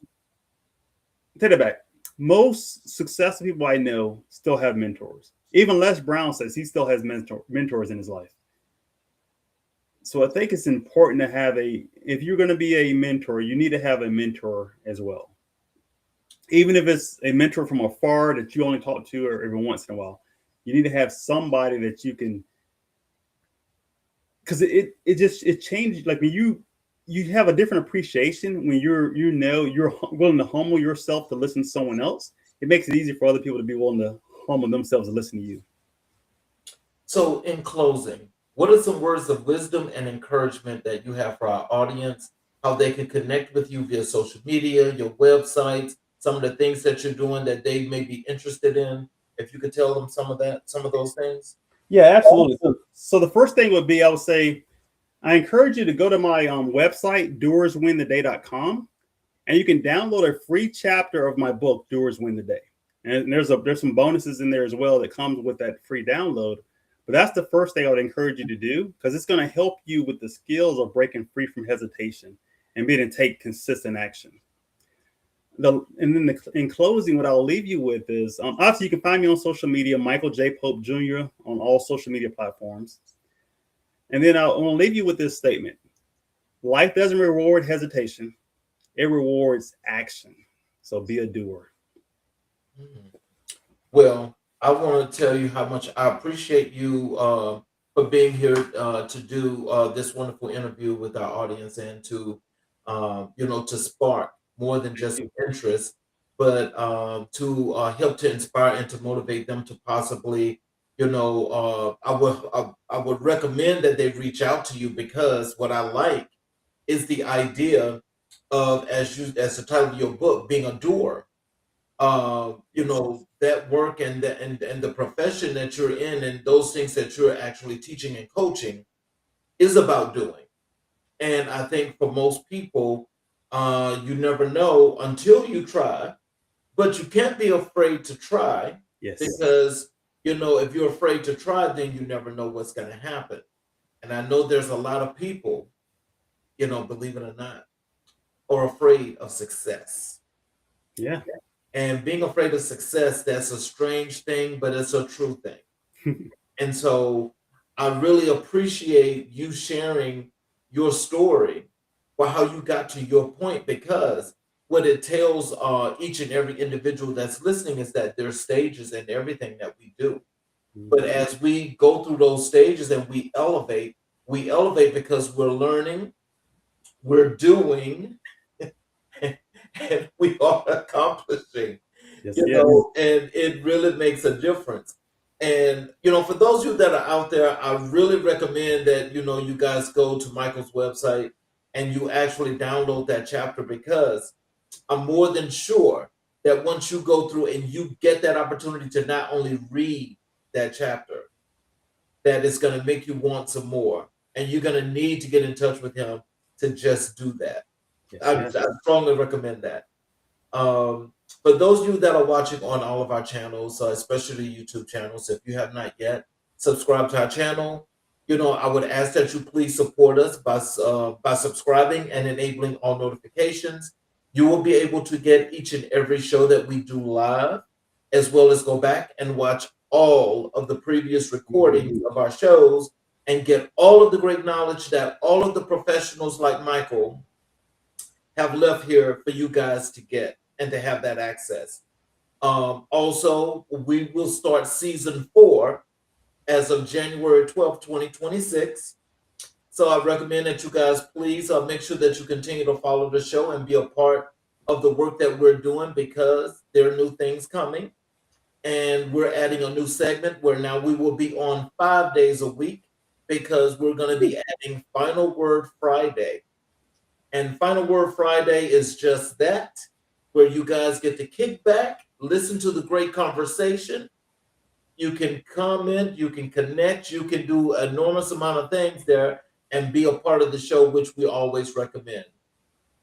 take it back. Most successful people I know still have mentors. Even Les Brown says he still has mentors in his life. So I think it's important to have if you're going to be a mentor, you need to have a mentor as well. Even if it's a mentor from afar that you only talk to or every once in a while, you need to have somebody that you can, because it changes. Like when you have a different appreciation when you're willing to humble yourself to listen to someone else. It makes it easy for other people to be willing to humble themselves and listen to you. So, in closing, what are some words of wisdom and encouragement that you have for our audience? How they can connect with you via social media, your websites, some of the things that you're doing that they may be interested in? If you could tell them some of that, some of those things. Yeah, absolutely. So the first thing would be, I would say, I encourage you to go to my website, doerswintheday.com, and you can download a free chapter of my book, Doers Win the Day. And there's some bonuses in there as well that comes with that free download. But that's the first thing I would encourage you to do, because it's going to help you with the skills of breaking free from hesitation and being able to take consistent action. In closing, what I'll leave you with is, obviously you can find me on social media, Michael J. Pope Jr. on all social media platforms. And then I'll leave you with this statement. Life doesn't reward hesitation. It rewards action. So be a doer. Well, I want to tell you how much I appreciate you for being here to do this wonderful interview with our audience, and to to spark more than just interest, but to help to inspire and to motivate them to possibly, I would recommend that they reach out to you, because what I like is the idea of, as the title of your book, being a doer. That work and the profession that you're in, and those things that you're actually teaching and coaching, is about doing. And I think for most people, you never know until you try, but you can't be afraid to try. Yes. Because if you're afraid to try, then you never know what's going to happen. And I know there's a lot of people, believe it or not, are afraid of success. Yeah. And being afraid of success, that's a strange thing, but it's a true thing. And so I really appreciate you sharing your story for how you got to your point, because what it tells each and every individual that's listening is that there's stages in everything that we do. But as we go through those stages and we elevate because we're learning, we're doing, and we are accomplishing, Yes, and it really makes a difference. And, for those of you that are out there, I really recommend that, you guys go to Michael's website and you actually download that chapter, because I'm more than sure that once you go through and you get that opportunity to not only read that chapter, that it's going to make you want some more. And you're going to need to get in touch with him to just do that. I strongly recommend that. For those of you that are watching on all of our channels, especially YouTube channels, if you have not yet subscribed to our channel, I would ask that you please support us by subscribing and enabling all notifications. You will be able to get each and every show that we do live, as well as go back and watch all of the previous recordings of our shows and get all of the great knowledge that all of the professionals like Michael have left here for you guys to get and to have that access. Also, we will start season 4 as of January 12th, 2026. So I recommend that you guys please make sure that you continue to follow the show and be a part of the work that we're doing, because there are new things coming. And we're adding a new segment where now we will be on 5 days a week, because we're going to be adding Final Word Friday. And Final Word Friday is just that, where you guys get to kick back, listen to the great conversation. You can comment, you can connect, you can do an enormous amount of things there and be a part of the show, which we always recommend.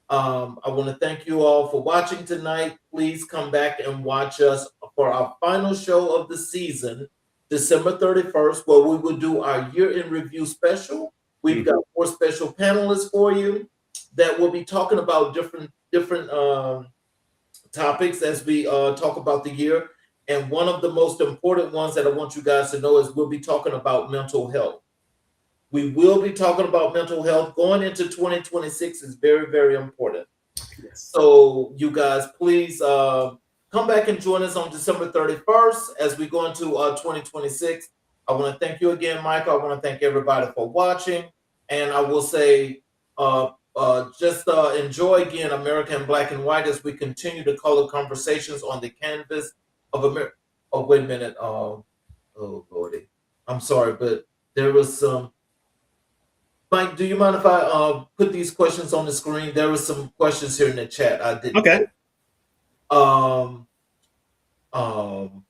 I want to thank you all for watching tonight. Please come back and watch us for our final show of the season, December 31st, where we will do our year in review special. We've got 4 special panelists for you that will be talking about different topics as we talk about the year. And one of the most important ones that I want you guys to know is we'll be talking about mental health. We will be talking about mental health going into 2026 is very, very important. Yes. So you guys, please come back and join us on December 31st as we go into 2026. I want to thank you again, Michael. I want to thank everybody for watching. And I will say, just enjoy again America in Black and White as we continue to color conversations on the canvas of America. Oh, wait a minute. Oh, Lordy. I'm sorry, but there was some. Mike, do you mind if I put these questions on the screen? There were some questions here in the chat I didn't Okay. get. Um, um,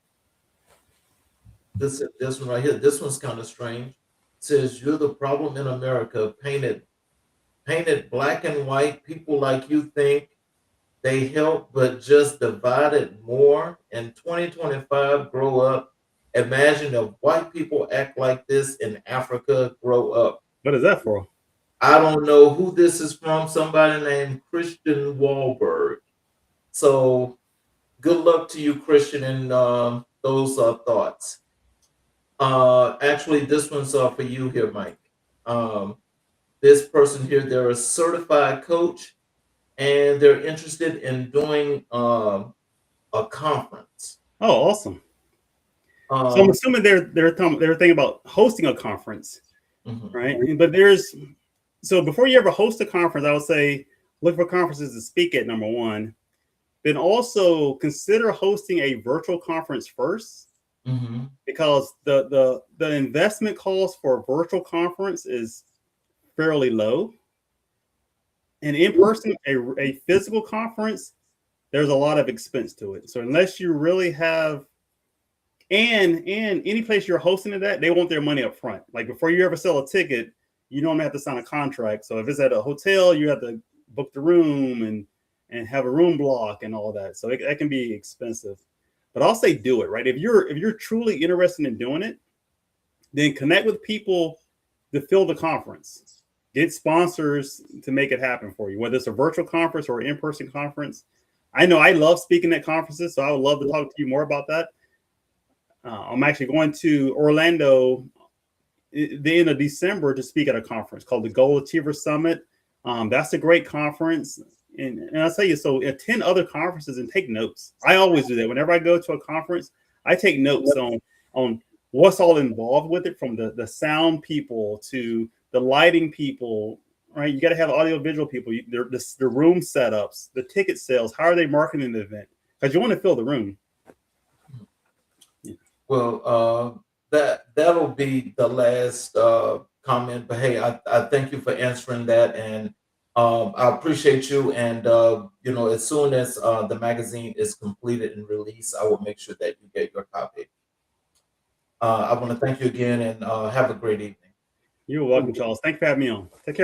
this one right here. This one's kind of strange. It says you're the problem in America. Painted black and white. People like you think they help, but just divided more. In 2025, grow up. Imagine if white people act like this in Africa. Grow up. What is that for? I don't know who this is from. Somebody named Christian Wahlberg. So good luck to you, Christian, and those thoughts. Actually, this one's for you here, Mike. Um, this person here, they're a certified coach, and they're interested in doing a conference. Oh, awesome. So I'm Um, assuming they're thinking about hosting a conference, mhm. right? But so before you ever host a conference, I would say look for conferences to speak at, number one. Then also consider hosting a virtual conference first, because the investment cost for a virtual conference is fairly low. And in person, a physical conference, there's a lot of expense to it. So unless you really have, and any place you're hosting it at, they want their money up front. Like before you ever sell a ticket, you normally have to sign a contract. So if it's at a hotel, you have to book the room and have a room block and all that. So that can be expensive. But I'll say do it, right? If you're truly interested in doing it, then connect with people to fill the conference. Get sponsors to make it happen for you, whether it's a virtual conference or an in-person conference. I know I love speaking at conferences, so I would love to talk to you more about that. I'm actually going to Orlando the end of December to speak at a conference called the Goal Achiever Summit. That's a great conference. And I'll tell you, so attend other conferences and take notes. I always do that. Whenever I go to a conference, I take notes on what's all involved with it, from the sound people to the lighting people, right? You got to have audio visual people, the room setups, the ticket sales. How are they marketing the event? Because you want to fill the room. Well, that'll be the last comment. But hey, I thank you for answering that, and I appreciate you. And as soon as the magazine is completed and released, I will make sure that you get your copy. I want to thank you again, and have a great evening. You're welcome, Charles. Thanks for having me on. Take care.